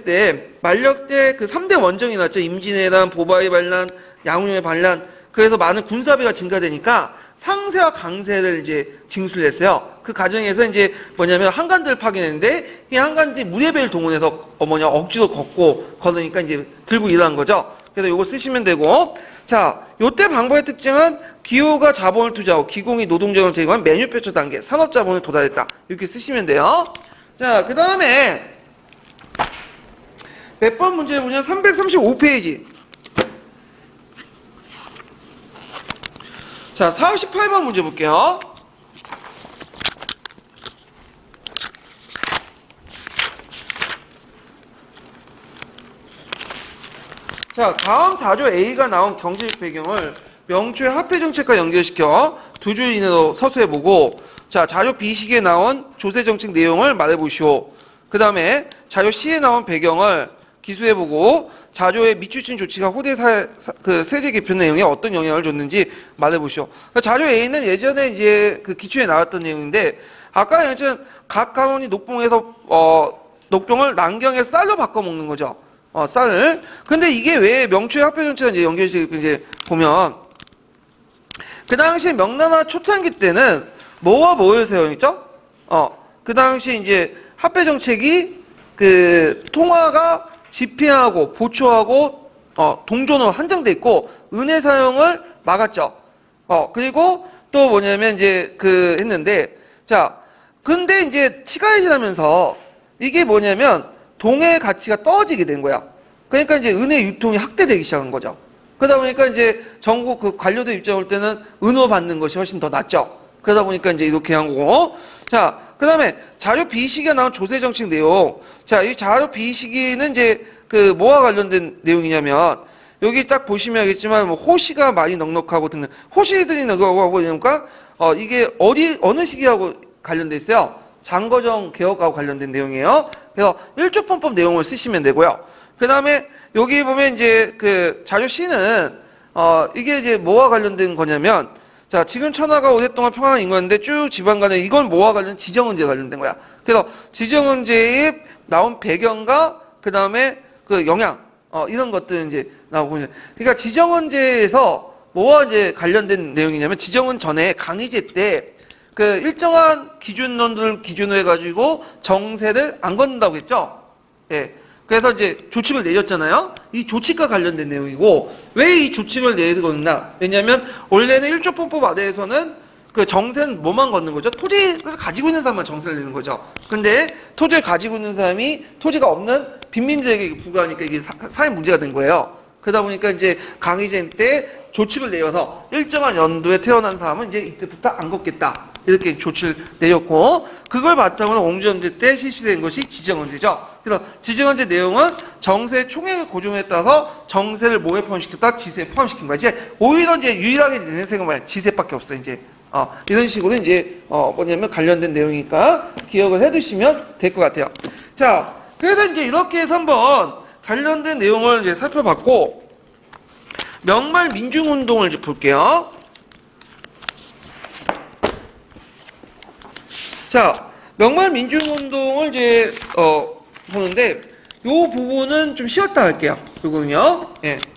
때 그 3대 원정이 났죠. 임진왜란, 보바이 반란, 양훈의 반란. 그래서 많은 군사비가 증가되니까 상세와 강세를 이제 징수를 했어요. 그 과정에서 이제 뭐냐면 한간들을 파견했는데 이 한간들이 무예배를 동원해서 억지로 걸으니까 이제 들고 일어난 거죠. 그래서 요거 쓰시면 되고, 자, 요때 방법의 특징은 기호가 자본을 투자하고 기공이 노동자원을 제공한 매뉴팩처 단계, 산업자본을 도달했다. 이렇게 쓰시면 돼요. 자, 그 다음에 몇 번 문제 보면 335페이지. 자, 48번 문제 볼게요. 자, 다음 자료 A가 나온 경제적 배경을 명초의 화폐정책과 연결시켜 두 줄 이내로 서술해보고, 자, 자료 B식에 나온 조세정책 내용을 말해보시오. 그 다음에 자료 C에 나온 배경을 기술해보고 자료의 미추홀증 조치가 후대 세제 개편 내용에 어떤 영향을 줬는지 말해보시오. 자료 A는 예전에 이제 그 기초에 나왔던 내용인데, 아까 얘기했던 각 간원이 녹봉에서 녹병을 난경에 쌀로 바꿔 먹는 거죠. 쌀을. 근데 이게 왜 명초의 화폐정책과 이제 연결시 이제 보면 그 당시 명나라 초창기 때는 뭐와 뭐를 사용했죠? 그 당시 이제 화폐정책이 그 통화가 지폐하고 보초하고 동전으로 한정돼 있고 은혜 사용을 막았죠. 그리고 또 뭐냐면 이제 그 했는데, 자, 근데 이제 시간이 지나면서 이게 뭐냐면 동의 가치가 떨어지게 된 거야. 그러니까 이제 은혜 유통이 확대되기 시작한 거죠. 그러다 보니까 이제 전국 그 관료들 입장에 올 때는 은호 받는 것이 훨씬 더 낫죠. 그러다 보니까 이제 이렇게 한 거고. 자, 그 다음에 자료 B시기가 나온 조세정책 내용. 자, 이 자료 B시기는 이제 그 뭐와 관련된 내용이냐면, 여기 딱 보시면 알겠지만, 뭐, 호시가 많이 넉넉하고 등등. 호시들이 넉넉하고 그러니까, 이게 어느 시기하고 관련돼 있어요? 장거정 개혁하고 관련된 내용이에요. 그래서 1조 편법 내용을 쓰시면 되고요. 그 다음에 여기 보면 이제 그 자료 C는, 이게 이제 뭐와 관련된 거냐면, 자, 지금 천하가 오랫동안 평안한 인구였는데 쭉 지방 간에 이건 뭐와 관련 지정은제에 관련된 거야. 그래서 지정은제에 나온 배경과 그 다음에 그 영향, 이런 것들 이제 나오고 있는. 그러니까 지정은제에서 뭐와 이제 관련된 내용이냐면, 지정은 전에 강희제 때 그 일정한 기준론들을 기준으로 해가지고 정세를 안 걷는다고 했죠. 예. 그래서 이제 조칙을 내렸잖아요. 이 조칙과 관련된 내용이고, 왜 이 조칙을 내렸나? 왜냐면 원래는 1조 편법 아래에서는 그 정세는 뭐만 걷는 거죠? 토지를 가지고 있는 사람만 정세를 내는 거죠. 근데 토지를 가지고 있는 사람이 토지가 없는 빈민들에게 부과하니까 이게 사회 문제가 된 거예요. 그러다 보니까 이제 강희제 때 조칙을 내려서 일정한 연도에 태어난 사람은 이제 이때부터 안 걷겠다. 이렇게 조치를 내렸고, 그걸 바탕으로 옹주연제 때 실시된 것이 지정언제죠. 그래서 지정언제 내용은 정세 총액의 고정에 따라서 정세를 뭐에 포함시켰다? 지세에 포함시킨 거야. 이제 오히려 이제 유일하게 내는 세금 뭐야? 지세밖에 없어. 이제 이런 식으로 이제 뭐냐면 관련된 내용이니까 기억을 해두시면 될 것 같아요. 자, 그래서 이제 이렇게 해서 한번 관련된 내용을 이제 살펴봤고, 명말 민중운동을 이제 볼게요. 자, 명만 민중운동을 이제 보는데 요 부분은 좀 쉬웠다 할게요. 요거는요. 예.